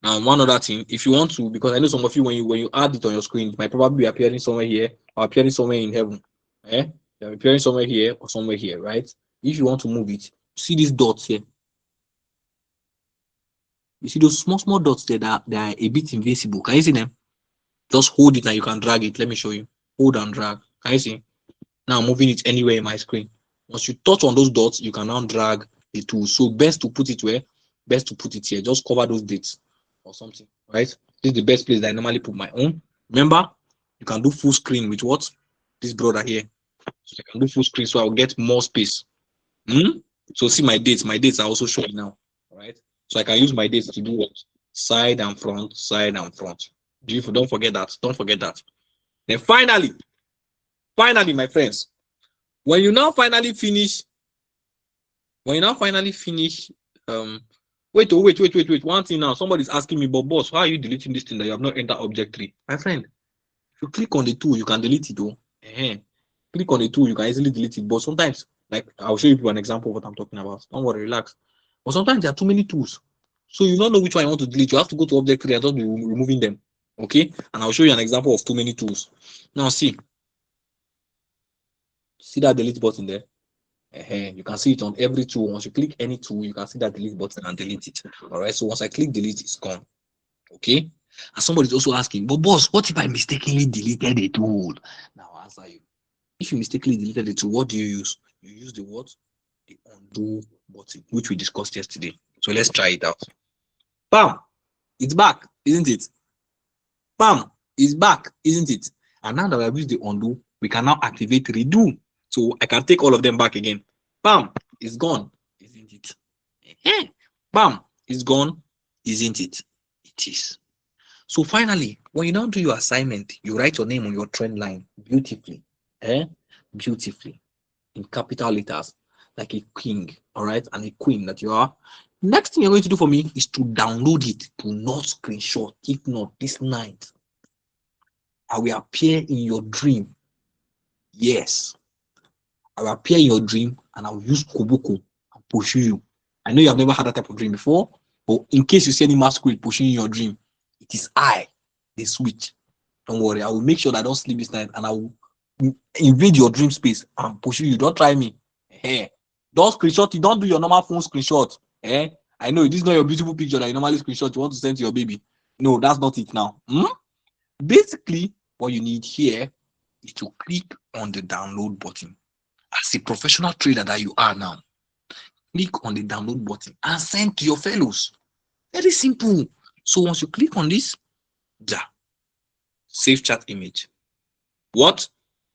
Now, one other thing, if you want to, because I know some of you when you add it on your screen, it might probably be appearing somewhere here or appearing somewhere in heaven. They're appearing somewhere here or somewhere here, right? If you want to move it, see these dots here. You see those small dots there that they are a bit invisible. Can you see them? Just hold it and you can drag it. Let me show you. Hold and drag. Can you see? Now I'm moving it anywhere in my screen. Once you touch on those dots, you can now drag the tool. So best to put it where? Best to put it here. Just cover those dates or something, right? This is the best place that I normally put my own. Remember, you can do full screen with what? This brother here. So I can do full screen so I'll get more space. So see my dates. My dates are also showing now. All right. So I can use my dates to do what? Side and front, side and front. Don't forget that. Don't forget that. Then finally, my friends, when you now finally finish, wait. One thing now, somebody's asking me, but boss, why are you deleting this thing that you have not entered object 3? My friend, if you click on the tool, you can delete it though. Click on the tool, you can easily delete it. But sometimes, like I'll show you an example of what I'm talking about. Don't worry, relax. But sometimes there are too many tools. So you don't know which one you want to delete. You have to go to object 3 and just be removing them. Okay? And I'll show you an example of too many tools. Now see that delete button there? You can see it on every tool. Once you click any tool, you can see that delete button and delete it. All right. So once I click delete, it's gone. Okay. And somebody's also asking, but boss, what if I mistakenly deleted a tool? Now I'll answer you. If you mistakenly deleted the tool, what do you use? You use the what? The undo button, which we discussed yesterday. So let's try it out. Bam! It's back, isn't it? Bam! It's back, isn't it? And now that I've used the undo, we can now activate redo. So I can take all of them back again. Bam! It's gone, isn't it? Bam! It's gone, isn't it? It is. So finally, when you now do your assignment, you write your name on your trend line beautifully. Beautifully. In capital letters, like a king, all right, and a queen that you are. Next thing you're going to do for me is to download it. Do not screenshot. If not, this night, I will appear in your dream. Yes. I will appear in your dream and I will use Koboko and pursue you. I know you have never had that type of dream before, but in case you see any masquerade pushing in your dream, it is I, the switch. Don't worry, I will make sure that I don't sleep this night and I will invade your dream space and pursue you. Don't try me. Don't screenshot it. Don't do your normal phone screenshot. I know this is not your beautiful picture that you normally screenshot you want to send to your baby. No, that's not it now. Basically, what you need here is to click on the download button. As a professional trader that you are now, click on the download button and send to your fellows. Very simple. So once you click on this, save chat image. What?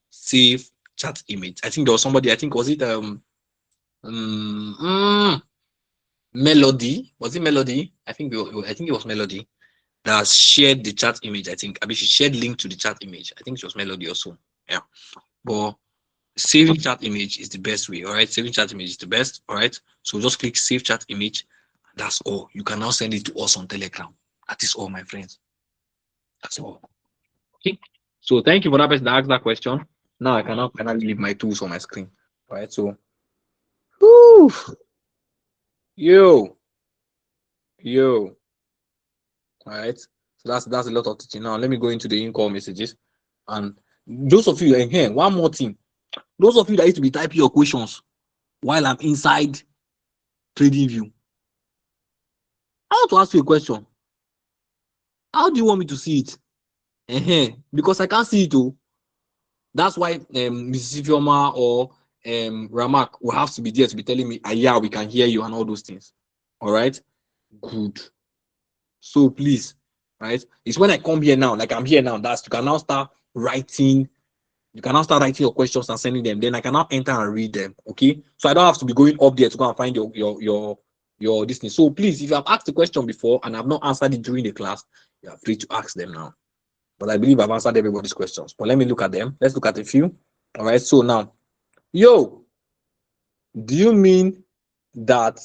Save chat image. I think there was somebody, I think was it Melody? Was it Melody? I think it was Melody that shared the chat image. I mean she shared link to the chat image. I think it was Melody also. Yeah. But saving chat image is the best way. All right. Saving chat image is the best. All right. So just click save chat image. That's all. You can now send it to us on Telegram. That is all, my friends. That's all. Okay. So thank you for that person that asked that question. Now I can now finally leave my tools on my screen. All right. So, whew, yo. All right. So that's a lot of teaching. Now let me go into the in-call messages. And those of you in here, one more thing. Those of you that used to be typing your questions while I'm inside TradingView, I want to ask you a question. How do you want me to see it? Because I can't see it too. That's why Mrs. Fioma or Ramak will have to be there to be telling me, yeah, we can hear you and all those things. All right. Good. So please, right? It's when I come here now, like I'm here now, you can now start writing. You can now start writing your questions and sending them. Then I can now enter and read them. Okay. So I don't have to be going up there to go and find your this thing. So please, if you have asked the question before and I've not answered it during the class, you are free to ask them now. But I believe I've answered everybody's questions. But let me look at them. Let's look at a few. All right. So now, do you mean that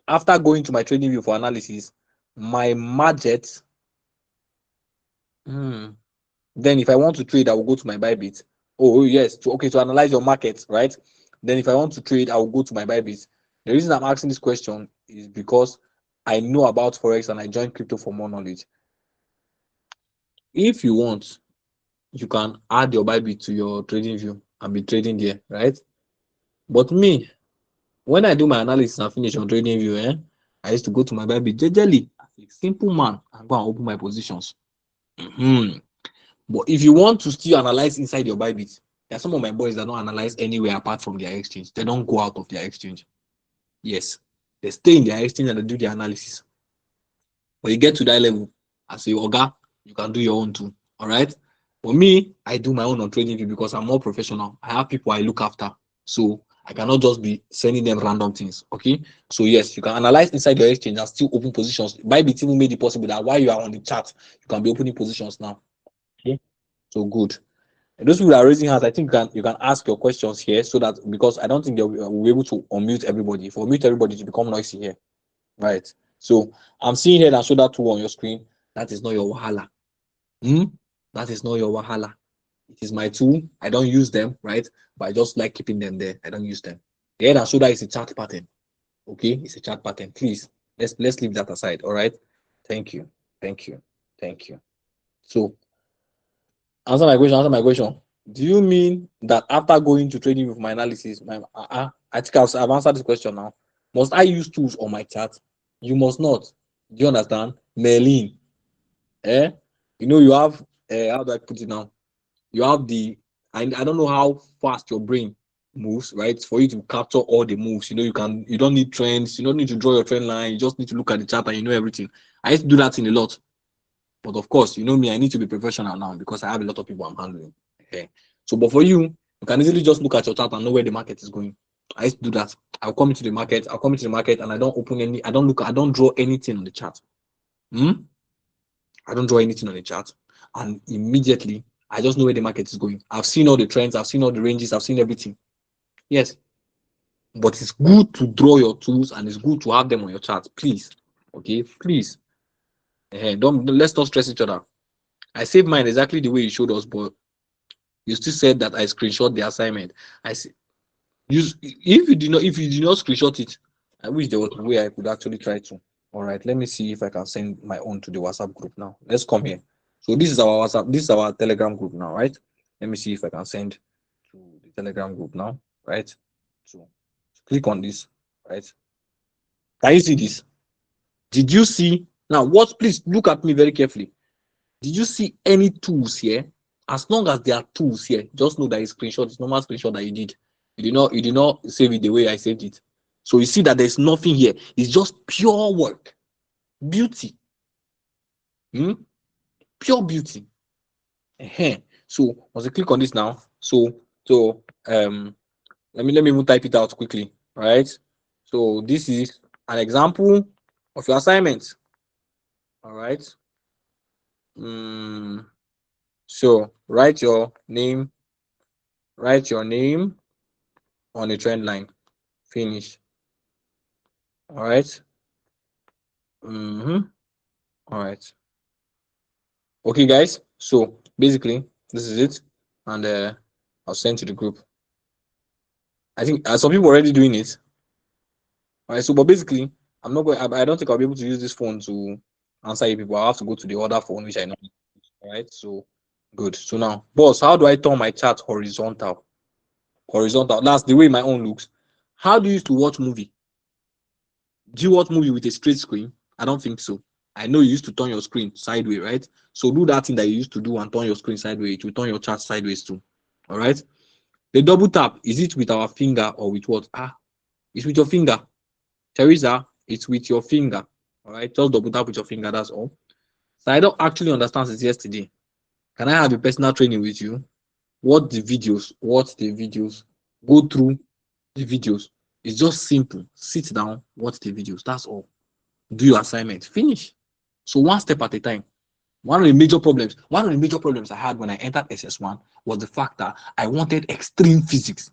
after going to my TradingView for analysis, my market, then if I want to trade, I will go to my Bybit. Oh yes, to analyze your market, right? Then if I want to trade, I will go to my Bybit. The reason I'm asking this question is because I know about Forex and I joined crypto for more knowledge. If you want, you can add your Bybit to your TradingView and be trading there, right? But me, when I do my analysis and finish on TradingView, I used to go to my Bybit jejely as a simple man and go and open my positions. But if you want to still analyze inside your Bybit, there are some of my boys that don't analyze anywhere apart from their exchange. They don't go out of their exchange. Yes, they stay in their exchange and they do their analysis. When you get to that level, as a Oga, you can do your own too. All right. For me, I do my own on TradingView because I'm more professional. I have people I look after. So I cannot just be sending them random things. Okay. So yes, you can analyze inside your exchange and still open positions. Bybit even made it possible that while you are on the chart, you can be opening positions now. Okay. So good. And those people that are raising hands, I think you can ask your questions here so that, because I don't think we'll be able to unmute everybody. If we unmute everybody to become noisy here. Right. So I'm seeing here that show that two on your screen. That is not your wahala. That is not your wahala. It is my tool. I don't use them, right? But I just like keeping them there. I don't use them. The head and shoulder is a chart pattern. Okay, it's a chart pattern. Please, let's leave that aside. All right. Thank you. Thank you. Thank you. So answer my question. Answer my question. Do you mean that after going to trading with my analysis, I think I've answered this question now. Must I use tools on my chart? You must not. Do you understand? Merlin. You have how do I put it now? You have I don't know how fast your brain moves, right? For you to capture all the moves, you don't need trends, you don't need to draw your trend line, you just need to look at the chart and you know everything. I used to do that in a lot. But of course, you know me, I need to be professional now because I have a lot of people I'm handling. Okay. So, but for you can easily just look at your chart and know where the market is going. I used to do that. I'll come into the market, and I don't I don't draw anything on the chart. I don't draw anything on the chart. And immediately, I just know where the market is going. I've seen all the trends, I've seen all the ranges, I've seen everything. Yes. But it's good to draw your tools and it's good to have them on your chart. Please. Okay, please. Let's not stress each other. I saved mine exactly the way you showed us, but you still said that I screenshot the assignment. I see. If you did not screenshot it, I wish there was a way I could actually try to. All right, let me see if I can send my own to the WhatsApp group now. Let's come here. So this is our WhatsApp. This is our Telegram group now, right? Let me see if I can send to the Telegram group now, right? So click on this, right? Can you see this? Did you see? Now, what? Please look at me very carefully. Did you see any tools here? As long as there are tools here, just know that it's screenshot. It's normal screenshot that you did. You did not save it the way I saved it. So you see that there's nothing here. It's just pure work, beauty, pure beauty. So once I click on this now, let me even type it out quickly, right? So this is an example of your assignment. All right. So write your name on a trend line. Finish. All right. All right. Okay, guys. So basically, this is it, and I'll send to the group. I think some people already doing it. All right. So, but basically, I'm not going. I don't think I'll be able to use this phone to answer you people. I have to go to the other phone, which I know. All right. So good. So now, boss, how do I turn my chart horizontal? Horizontal. That's the way my own looks. How do you used to watch movie? Do you watch movie with a straight screen? I don't think so. I know you used to turn your screen sideways, right? So do that thing that you used to do and turn your screen sideways. It will turn your chart sideways too. All right. The double tap, is it with our finger or with what? It's with your finger. Teresa, it's with your finger. All right. Just double tap with your finger. That's all. So I don't actually understand since yesterday. Can I have a personal training with you? Watch the videos. Go through the videos. It's just simple. Sit down, watch the videos. That's all. Do your assignment. Finish. So one step at a time. One of the major problems I had when I entered SS1 was the fact that I wanted extreme physics.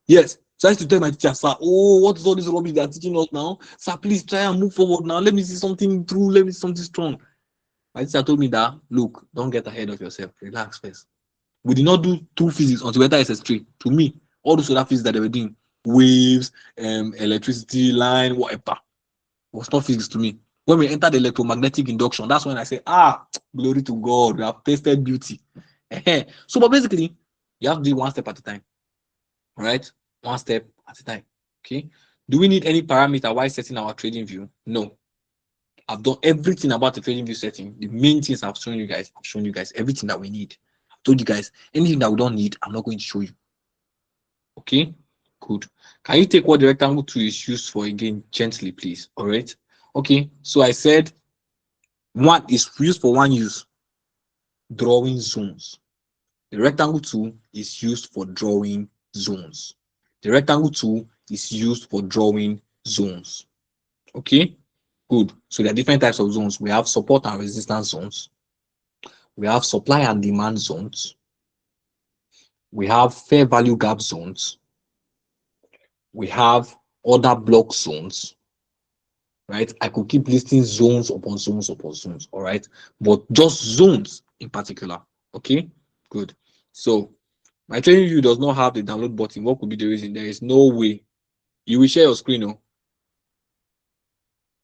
Yes. So I used to tell my teacher, sir, what is all this rubbish they are teaching us now? Sir, please try and move forward now. Let me see something true. Let me see something strong. My teacher told me that, look, don't get ahead of yourself. Relax first. We did not do true physics until we entered SS3. To me, all those other physics that they were doing, waves, electricity line, whatever. It was not physics to me. When we entered electromagnetic induction, that's when I say, glory to God, we have tasted beauty. So, but basically, you have to do one step at a time, right? One step at a time. Okay. Do we need any parameter while setting our trading view? No. I've done everything about the trading view setting. The main things I've shown you guys, everything that we need. I've told you guys anything that we don't need, I'm not going to show you. Okay, good. Can you take what the rectangle tool is used for again gently, please? All right. Okay, so I said one is used for one use, drawing zones. The rectangle tool is used for drawing zones. The rectangle tool is used for drawing zones. Okay, good. So there are different types of zones. We have support and resistance zones. We have supply and demand zones. We have fair value gap zones. We have order block zones. Right? I could keep listing zones upon zones upon zones. All right, but just zones in particular. Okay, good. So my trading view does not have the download button. What could be the reason? There is no way. You will share your screen, oh.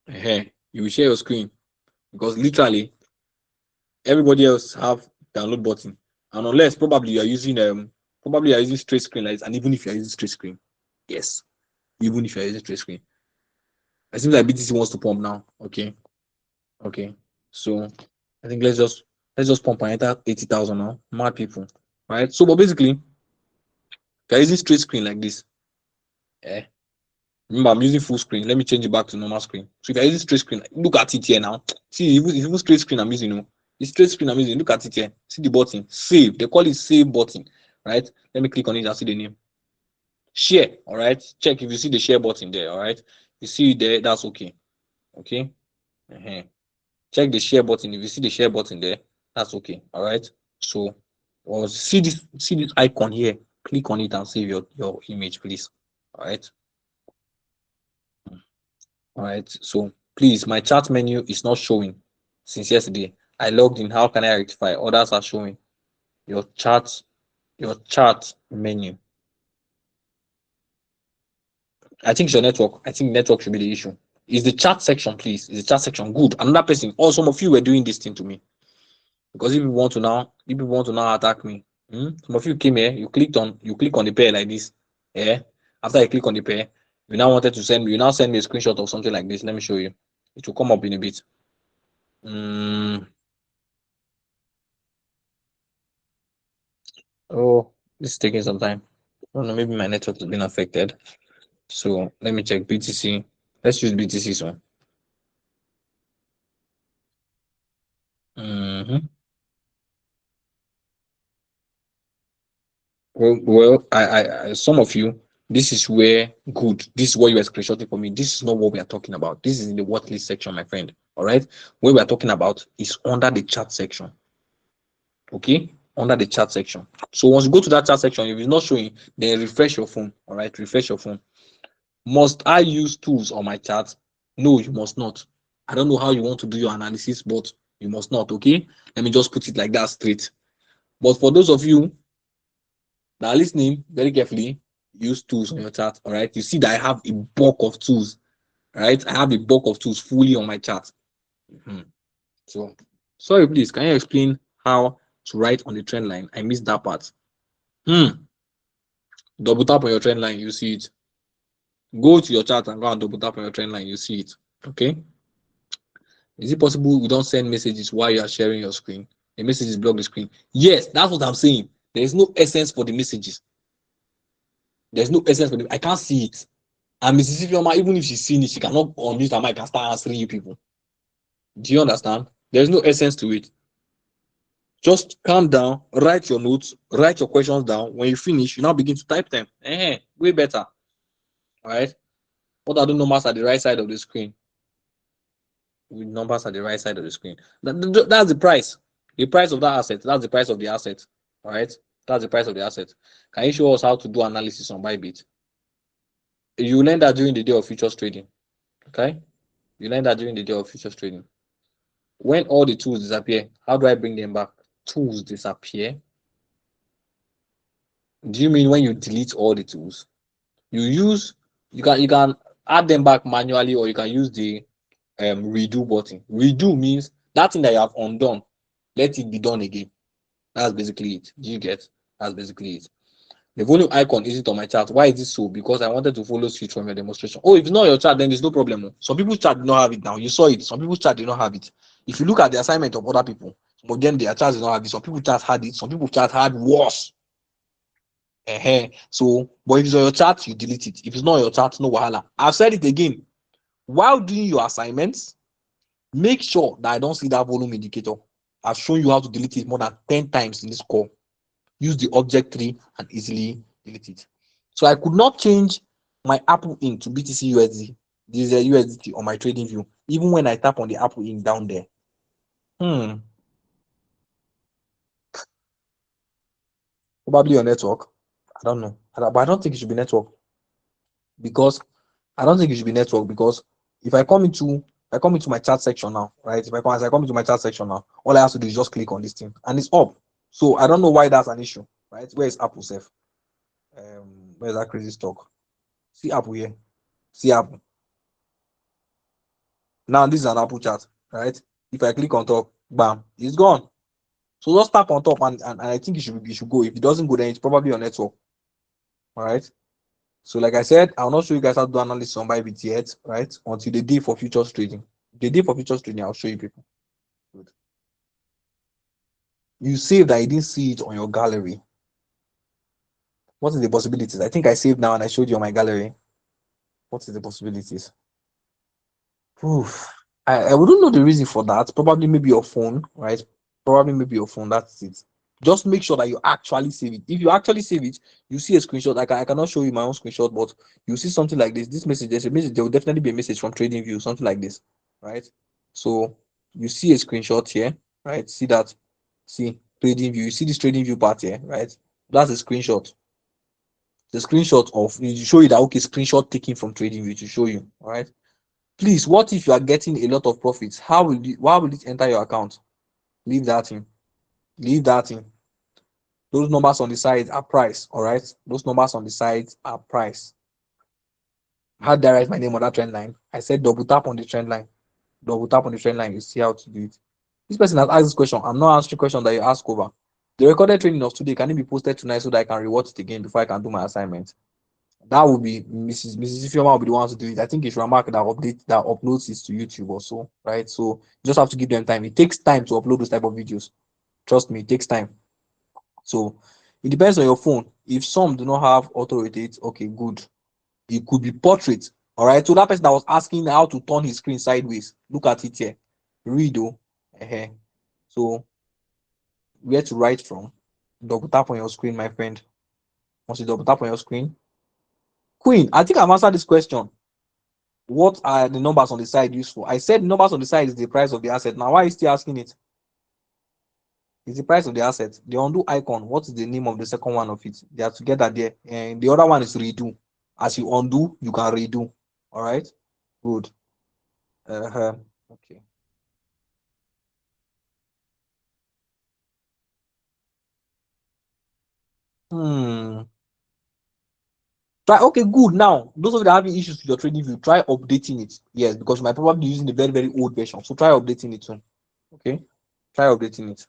You will share your screen because literally everybody else have download button, and unless probably you are using straight screen like this, and even if you are using straight screen, yes, even if you are using straight screen, it seems like BTC wants to pump now. Okay, so I think let's just pump and enter 80,000 now. Mad people, right? So, but basically, if you're using straight screen like this, eh, remember, I'm using full screen. Let me change it back to normal screen. So if you're using straight screen, look at it here now. See, even straight screen I'm using, it's straight screen I'm using. Look at it here. See the button, save. They call it save button, right? Let me click on it and see the name. Share, all right? Check if you see the share button there, all right? You see it there, that's okay. Okay. Check the share button. If you see the share button there, that's okay. All right. So, see this icon here. Click on it and save your image, please. All right. All right. So please, my chat menu is not showing since yesterday. I logged in. How can I rectify? Others are showing. Your chat menu. I think it's your network. I think network should be the issue. Is the chat section, please? Is the chat section good? Another person. Oh, some of you were doing this thing to me. Because if you want to now attack me, some of you came here, you click on the pair like this. Yeah. After I click on the pair, you now send me a screenshot of something like this. Let me show you. It will come up in a bit. Oh, this is taking some time. I don't know, maybe my network has been affected. So let me check BTC. Let's use BTC so. Well, I some of you, this is where good. This is what you are screenshotting for me. This is not what we are talking about. This is in the what list section, my friend. All right. What we are talking about is under the chat section. Okay, under the chat section. So once you go to that chat section, if it's not showing, then refresh your phone. All right, refresh your phone. Must I use tools on my chat? No, you must not. I don't know how you want to do your analysis, but you must not. Okay, let me just put it like that straight. But for those of you now, listening very carefully, use tools on your chart. All right. You see that I have a bulk of tools. Right. I have a bulk of tools fully on my chart. So, sorry, please. Can you explain how to write on the trend line? I missed that part. Double tap on your trend line. You see it. Go to your chart and go and double tap on your trend line. You see it. Okay. Is it possible we don't send messages while you are sharing your screen? The messages block the screen. Yes, that's what I'm saying. There is no essence for the messages. There's no essence for them. I can't see it. And Mrs. Ifeoma, even if she's seen it, she cannot unmute her mic and start answering you people. Do you understand? There's no essence to it. Just calm down, write your notes, write your questions down. When you finish, you now begin to type them. Way better. All right. What are the numbers at the right side of the screen? With numbers at the right side of the screen. That's the price. The price of that asset. That's the price of the asset. All right. That's the price of the asset. Can you show us how to do analysis on Bybit? You learn that during the day of futures trading. Okay. You learn that during the day of futures trading. When all the tools disappear, how do I bring them back? Tools disappear. Do you mean when you delete all the tools? You can add them back manually, or you can use the redo button. Redo means that thing that you have undone, let it be done again. That's basically it. Do you get? That's basically it. The volume icon isn't on my chart. Why is it so? Because I wanted to follow suit from your demonstration. Oh, if it's not your chart, then there's no problem. Some people's chart did not have it now. You saw it. Some people's chart did not have it. If you look at the assignment of other people, some of them, their charts did not have it. Some people's chart had it. Some people's chart had worse. So, but if it's on your chart, you delete it. If it's not your chart, no wahala. I've said it again. While doing your assignments, make sure that I don't see that volume indicator. I've shown you how to delete it more than 10 times in this call. Use the object tree and easily delete it. So I could not change my Apple Inc to BTC USD. This is a USDT on my trading view, even when I tap on the Apple Inc down there. Probably your network. I don't know. But I don't think it should be network, because if I come into my chat section now, right? As I come into my chat section now, all I have to do is just click on this thing and it's up. So I don't know why that's an issue, right? Where is Apple safe? Where's that crazy stock? See Apple here. See Apple. Now this is an Apple chart, right? If I click on top, bam, it's gone. So just tap on top and I think it should go. If it doesn't go, then it's probably your network. All right. So like I said, I'll not show you guys how to do analysis on Bybit yet, right? Until the day for futures trading. The day for futures trading, I'll show you people. Good. You saved that you didn't see it on your gallery. What is the possibilities? I think I saved now and I showed you on my gallery. What is the possibilities? Oof. I wouldn't know the reason for that. Probably maybe your phone, right? Probably maybe your phone. That's it. Just make sure that you actually save it. If you actually save it, you see a screenshot. I cannot show you my own screenshot, but you see something like this. This message, there's a message. There will definitely be a message from TradingView, something like this, right? So you see a screenshot here, right? See that? See TradingView. You see this TradingView part here, right? That's a screenshot. The screenshot of to show you that okay, screenshot taken from TradingView to show you, all right? Please, what if you are getting a lot of profits? Why will it enter your account? Leave that in. Leave that in. Those numbers on the side are price, all right? Those numbers on the side are price. How did I write my name on that trend line? I said double tap on the trend line. Double tap on the trend line. You see how to do it. This person has asked this question. I'm not answering question that you ask over. The recorded training of today, can it be posted tonight so that I can rewatch it again before I can do my assignment? That would be Mrs. Ifeoma will be the one to do it. I think it's Ramak that uploads it to YouTube also, right? So you just have to give them time. It takes time to upload those type of videos. Trust me, it takes time. So it depends on your phone. If some do not have auto rotate, okay, good. It could be portrait. All right. So that person that was asking how to turn his screen sideways, look at it here. Read oh. So where to write from? Double tap on your screen, my friend. Once you double tap on your screen, Queen, I think I've answered this question. What are the numbers on the side used for? I said numbers on the side is the price of the asset. Now, why are you still asking it? It's the price of the asset. The undo icon, what is the name of the second one of it? They are together there. And the other one is redo. As you undo, you can redo. All right. Good. Okay. Try okay, good. Now, those of you that are having issues with your trading view, try updating it. Yes, because you might probably be using the very, very old version. So try updating it soon. Okay. Try updating it.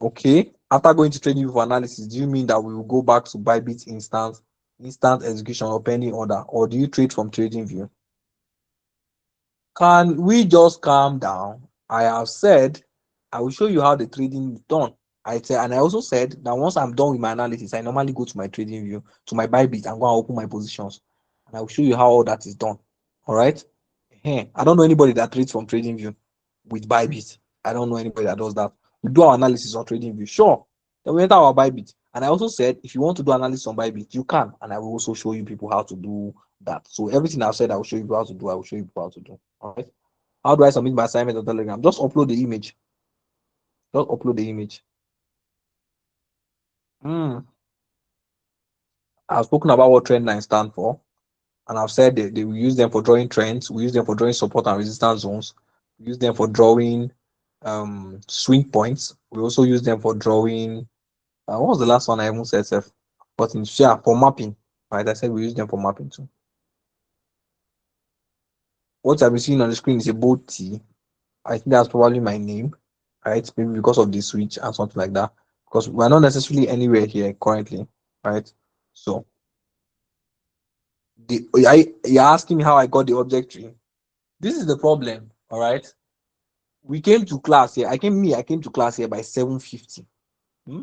Okay. After going to trading view for analysis, do you mean that we will go back to Bybit instant execution or pending order, or do you trade from trading view? Can we just calm down? I have said I will show you how the trading is done. I said, and I also said that once I'm done with my analysis, I normally go to my trading view, to my Bybit, and go and open my positions. And I will show you how all that is done. All right. I don't know anybody that trades from trading view with Bybit. I don't know anybody that does that. We do our analysis on trading view. Sure. Then we enter our Bybit. And I also said if you want to do analysis on Bybit, you can. And I will also show you people how to do that. So everything I've said, I will show you how to do. I will show you people how to do. All right. How do I submit my assignment on Telegram? Just upload the image. Just upload the image. I've spoken about what trend lines stand for, and I've said they we use them for drawing trends. We use them for drawing support and resistance zones. We use them for drawing swing points. We also use them for drawing What was the last one I even said, Seth? But in share for mapping, right? I said we use them for mapping too. What I've been seeing on the screen is a bold T. I think that's probably my name, right? Maybe because of the switch and something like that. Because we're not necessarily anywhere here currently, right? So you're asking me how I got the object tree. This is the problem, all right? We came to class here. I came to class here by 7:50. Hmm?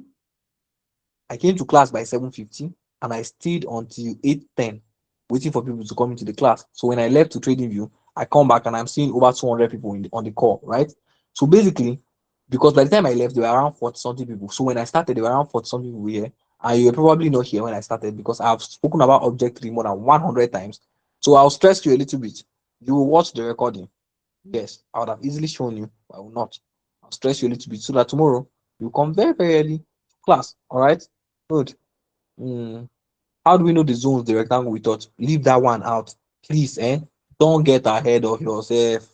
I came to class by 7:50 and I stayed until 8:10 waiting for people to come into the class. So when I left to TradingView, I come back and I'm seeing over 200 people on the call, right? So basically, because by the time I left, there were around 40 something people. So when I started, there were around 40 something people here. And you were probably not here when I started because I've spoken about object tree more than 100 times. So I'll stress you a little bit. You will watch the recording. Yes, I would have easily shown you, but I will not. I'll stress you a little bit so that tomorrow you come very, very early to class. All right? Good. How do we know the zones, the rectangle we thought? Leave that one out. Please, don't get ahead of yourself.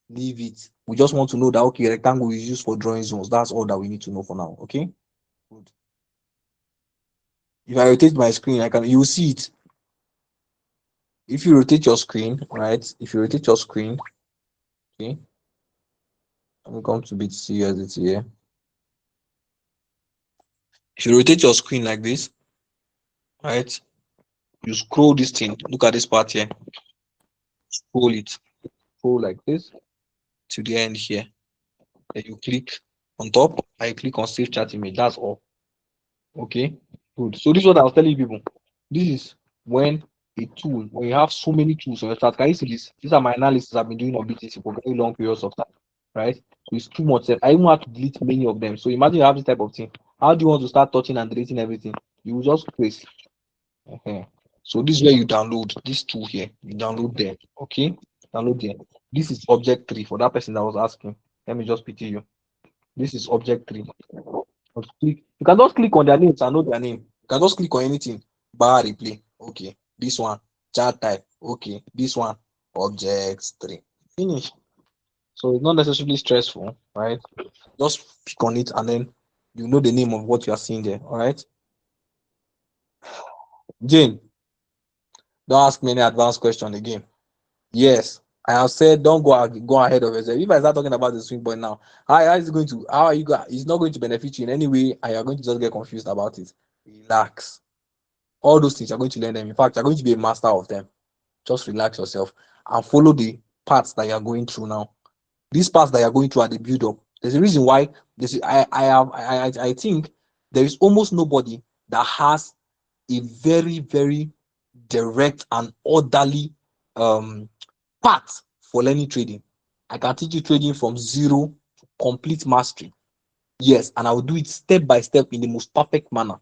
Leave it. We just want to know that okay, rectangle is used for drawing zones. That's all that we need to know for now. Okay. Good. If I rotate my screen, you will see it. If you rotate your screen, right? If you rotate your screen, okay. Let me come to BTC USDT here. If you rotate your screen like this, right? You scroll this thing. Look at this part here. Scroll it. Scroll like this to the end here. Then you click on top. I click on save chat image. That's all. Okay. Good. So this is what I was telling people. This is when when you have so many tools on your chart. Can you see this? These are my analysis I've been doing on BTC for very long periods of time. Right? So it's too much. I even have to delete many of them. So imagine you have this type of thing. How do you want to start touching and deleting everything? You will just press. Okay. So this is where you download this tool here. You download there. Okay. Download there. This is object 3 for that person that was asking. Let me just pity you. This is object 3. You can just click on their names and know their name. You can just click on anything. Bar replay. Okay. This one. Chart type. Okay. This one. Object 3. Finish. So it's not necessarily stressful, right? Just pick on it and then you know the name of what you are seeing there. All right. Jane, don't ask me any advanced question again. Yes, I have said don't go ahead of yourself. If I start talking about the swing point now, how is it going to? How are you going? It's not going to benefit you in any way, and you're going to just get confused about it. Relax. All those things you're going to learn them. In fact, you're going to be a master of them. Just relax yourself and follow the paths that you're going through now. These paths that you're going through are the build up. There's a reason why. I think there is almost nobody that has a very very direct and orderly path for learning trading. I can teach you trading from zero to complete mastery. Yes, and I will do it step by step in the most perfect manner.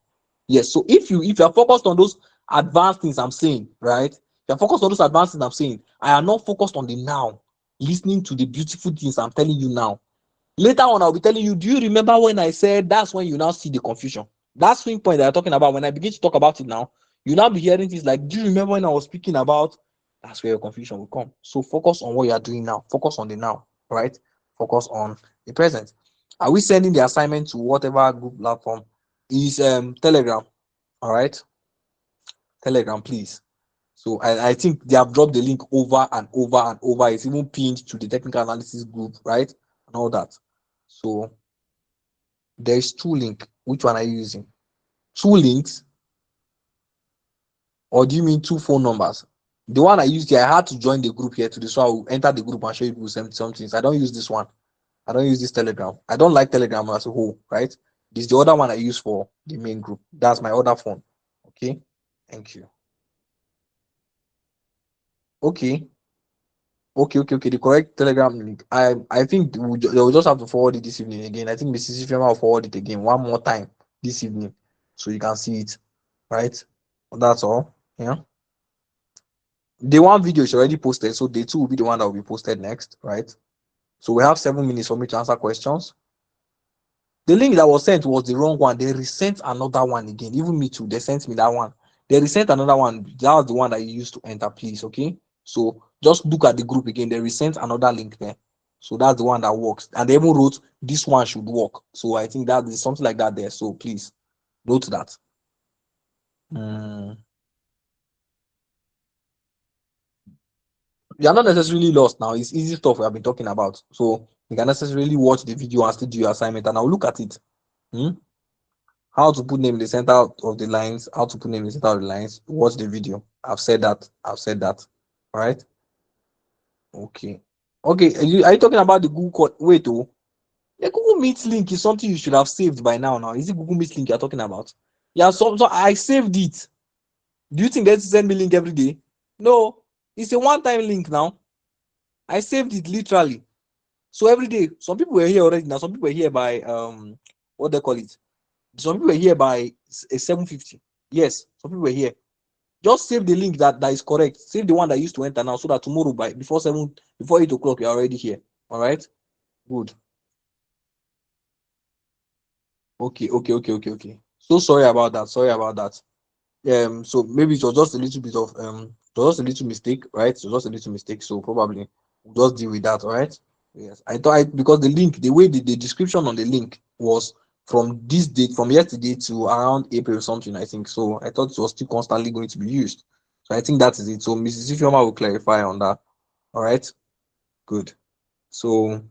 Yes, so if you are focused on those advanced things I'm saying, right? If you're focused on those advanced things I'm saying, I am not focused on the now, listening to the beautiful things I'm telling you now. Later on, I'll be telling you, do you remember when I said that's when you now see the confusion? That swing point that I'm talking about, when I begin to talk about it now, you now be hearing things like, do you remember when I was speaking about? That's where your confusion will come. So focus on what you are doing now. Focus on the now, right? Focus on the present. Are we sending the assignment to whatever group platform? Is Telegram, all right? Telegram, please. So I think they have dropped the link over and over and over. It's even pinned to the technical analysis group, right? And all that. So there is two links. Which one are you using? Two links? Or do you mean two phone numbers? The one I used here, I had to join the group here today. So I will enter the group and show you some things. I don't use this one. I don't use this Telegram. I don't like Telegram as a whole, right? This is the other one I use for the main group. That's my other phone. Okay. Thank you. Okay. Okay. The correct Telegram link. I think they will just have to forward it this evening again. I think Mrs. Ifema will forward it again one more time this evening so you can see it. Right? That's all. Yeah. The one video is already posted, so day two will be the one that will be posted next, right? So we have 7 minutes for me to answer questions. The link that was sent was the wrong one. They resent another one again. Even me too. They sent me that one. They resent another one. That was the one that you used to enter, please. Okay. So just look at the group again. They resent another link there. So that's the one that works. And they even wrote this one should work. So I think that is something like that there. So please Note that. You are not necessarily lost now. It's easy stuff we have been talking about. So you can necessarily watch the video and still do your assignment, and I'll look at it. How to put name in the center of the lines, how to put name in the center of the lines. Watch the video. I've said that. All right. Okay. Okay. Are you talking about the Google code? Wait, oh, the Google Meet link is something you should have saved by now. Now, is it Google Meet link you're talking about? Yeah, so I saved it. Do you think they send me link every day? No, it's a one-time link now. I saved it literally. So every day, some people were here already. Now some people were here by what they call it. Some people were here by 7:50. Yes, some people were here. Just save the link that is correct. Save the one that used to enter now, so that tomorrow before 8 o'clock, you're already here. All right. Good. Okay. So sorry about that. So maybe it was just a little bit of it was just a little mistake, right? It was just a little mistake. So probably we'll just deal with that. All right. Yes. I thought because the link, the way the description on the link was from this date, from yesterday to around April or something, I think. So I thought it was still constantly going to be used. So I think that is it. So Mrs. Ifeoma will clarify on that. All right. Good. So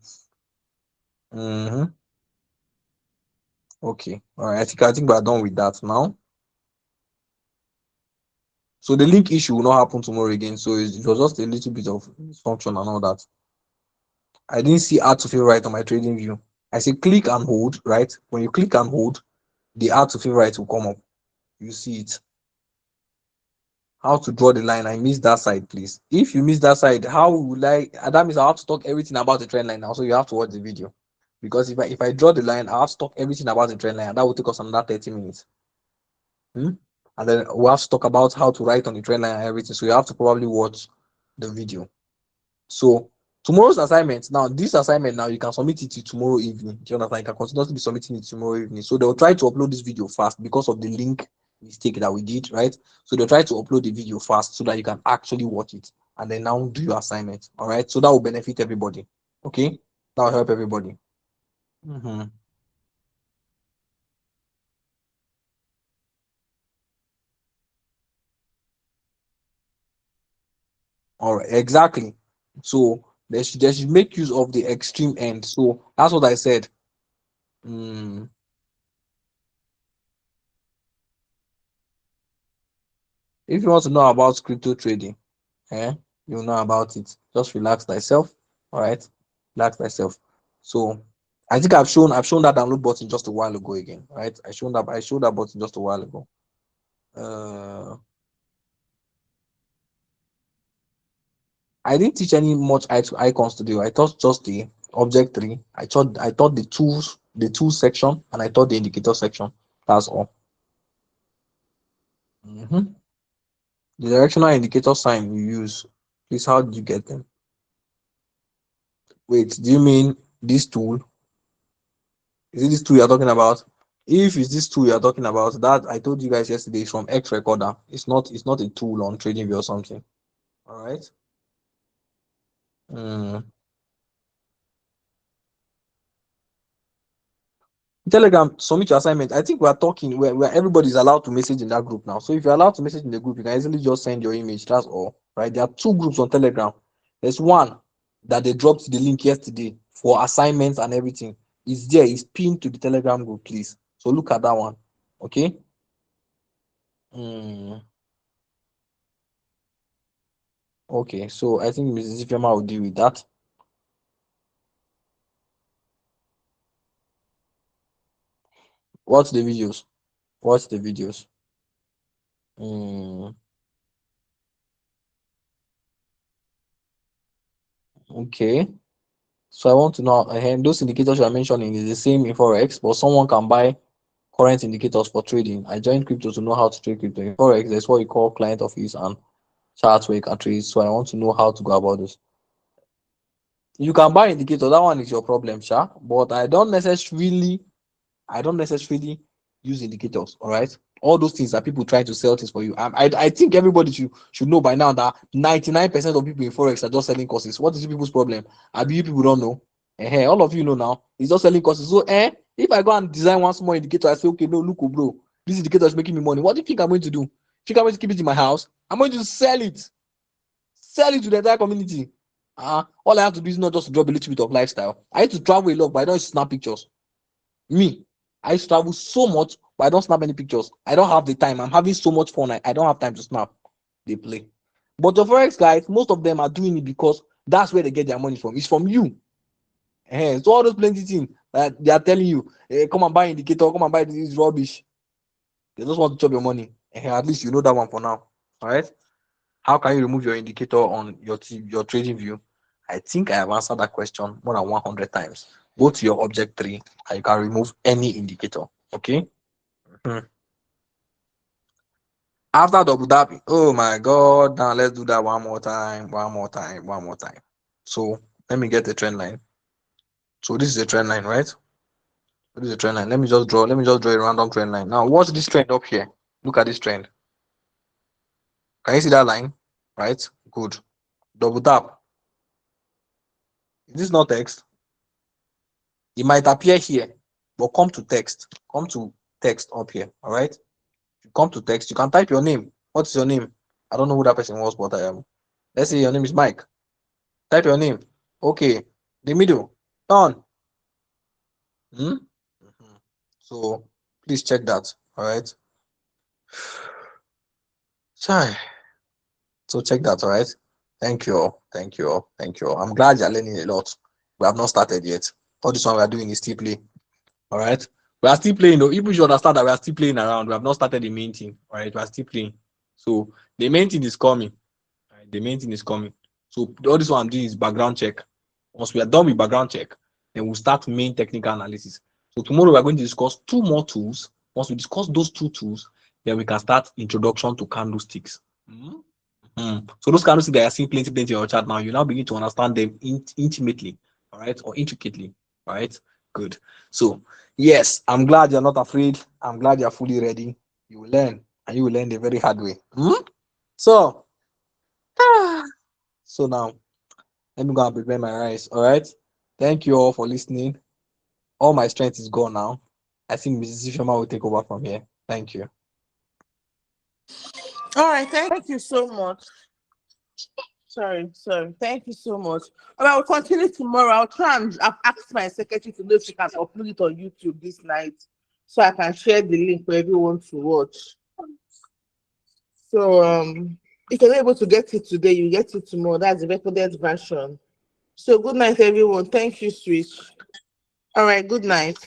okay. All right. I think we're done with that now. So the link issue will not happen tomorrow again. So it was just a little bit of dysfunction and all that. I didn't see add to favorite on my trading view. I say click and hold, right? When you click and hold, the add to favorite will come up. You see it. How to draw the line. I missed that side, please. If you miss that side, how will that means I have to talk everything about the trend line now. So you have to watch the video. Because if I draw the line, I have to talk everything about the trend line, and that will take us another 30 minutes. And then we have to talk about how to write on the trend line and everything. So you have to probably watch the video. So tomorrow's assignment, now this assignment, now you can submit it to tomorrow evening. Do you understand? You can continuously be submitting it tomorrow evening. So they'll try to upload this video fast because of the link mistake that we did, right? So they'll try to upload the video fast so that you can actually watch it and then now do your assignment. All right. So that will benefit everybody. Okay. That will help everybody. All right, exactly. So they should make use of the extreme end. So that's what I said. If you want to know about crypto trading, you'll know about it. Just relax thyself. All right, relax thyself. So I think I've shown that download button just a while ago again. Right, I showed that button just a while ago. I didn't teach any much icons today. I taught just the object tree. I taught the tools section, and I taught the indicator section. That's all. The directional indicator sign you use. Please, how did you get them? Wait, do you mean this tool? Is it this tool you're talking about? If it's this tool you're talking about, that I told you guys yesterday is from X Recorder. It's not a tool on TradingView or something. All right. Telegram, submit your assignment. I think we're talking where everybody's allowed to message in that group now. So if you're allowed to message in the group, you can easily just send your image. That's all. Right? There are two groups on Telegram. There's one that they dropped the link yesterday for assignments and everything. It's there, it's pinned to the Telegram group, please. So look at that one. Okay. Okay, so I think Mrs. Ifema will deal with that. Watch the videos. Okay. So I want to know, those indicators you are mentioning is the same in Forex, but someone can buy current indicators for trading. I joined crypto to know how to trade crypto. In Forex, there's what we call client office and charts where you can trade. So I want to know how to go about this. You can buy indicators. That one is your problem, sha. But I don't necessarily use indicators. All right. All those things are people trying to sell things for you. I think everybody should know by now that 99% of people in Forex are just selling courses. What is people's problem? I believe people don't know. All of you know now. It's just selling courses. So if I go and design one small indicator, I say, okay, no, look, bro, This indicator is making me money. What do you think I'm going to do? Think I'm going to keep it in my house? I'm going to sell it. Sell it to the entire community. All I have to do is not just drop a little bit of lifestyle. I used to travel a lot, but I don't snap pictures. Me, I used to travel so much, but I don't snap any pictures. I don't have the time. I'm having so much fun. I don't have time to snap. They play. But the Forex guys, most of them are doing it because that's where they get their money from. It's from you. So all those plenty things that they are telling you, come and buy indicator, come and buy this rubbish. They just want to chop your money. At least you know that one for now. All right. How can you remove your indicator on your trading view? I think I have answered that question more than 100 times. Go to your object 3 and you can remove any indicator. Okay. After double tapping, oh my god, now let's do that one more time. So let me get the trend line. So this is a trend line, right? This is a trend line. Let me just draw a random trend line. Now watch this trend up here. Look at this trend. Can you see that line? Right? Good. Double tap. Is this not text? It might appear here, but come to text. Come to text up here. All right. You come to text. You can type your name. What's your name? I don't know who that person was, but I am. Let's say your name is Mike. Type your name. Okay. The middle. Done. So please check that. All right. Sorry. So check that. All right. Thank you all. Thank you all. Thank you all. I'm glad you're learning a lot. We have not started yet. All this one we are doing is still play. All right. We are still playing though. People should understand that we are still playing around. We have not started the main thing. All right. We are still playing. So the main thing is coming. Right? The main thing is coming. So all this one I'm doing is background check. Once we are done with background check, then we'll start main technical analysis. So tomorrow we are going to discuss 2 more tools. Once we discuss those 2 tools, then we can start introduction to candlesticks. So those candlesticks that I see plenty in your chat now, you now begin to understand them intimately, all right, or intricately, all right. Good. So yes, I'm glad you're not afraid. I'm glad you're fully ready. You will learn, and you will learn the very hard way. So, so now let me go and prepare my rice. All right. Thank you all for listening. All my strength is gone now. I think Mrs. Shoma will take over from here. Thank you. All right, thank you so much. Sorry. Thank you so much. All right, I'll continue tomorrow. I'll try and I've asked my secretary to know if she can upload it on YouTube this night so I can share the link for everyone to watch. So if you're not able to get it today, you get it tomorrow. That's the recorded version. So good night, everyone. Thank you, Switch. All right, good night.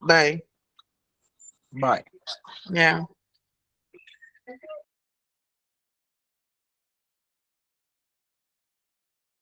Bye. Bye. Yeah.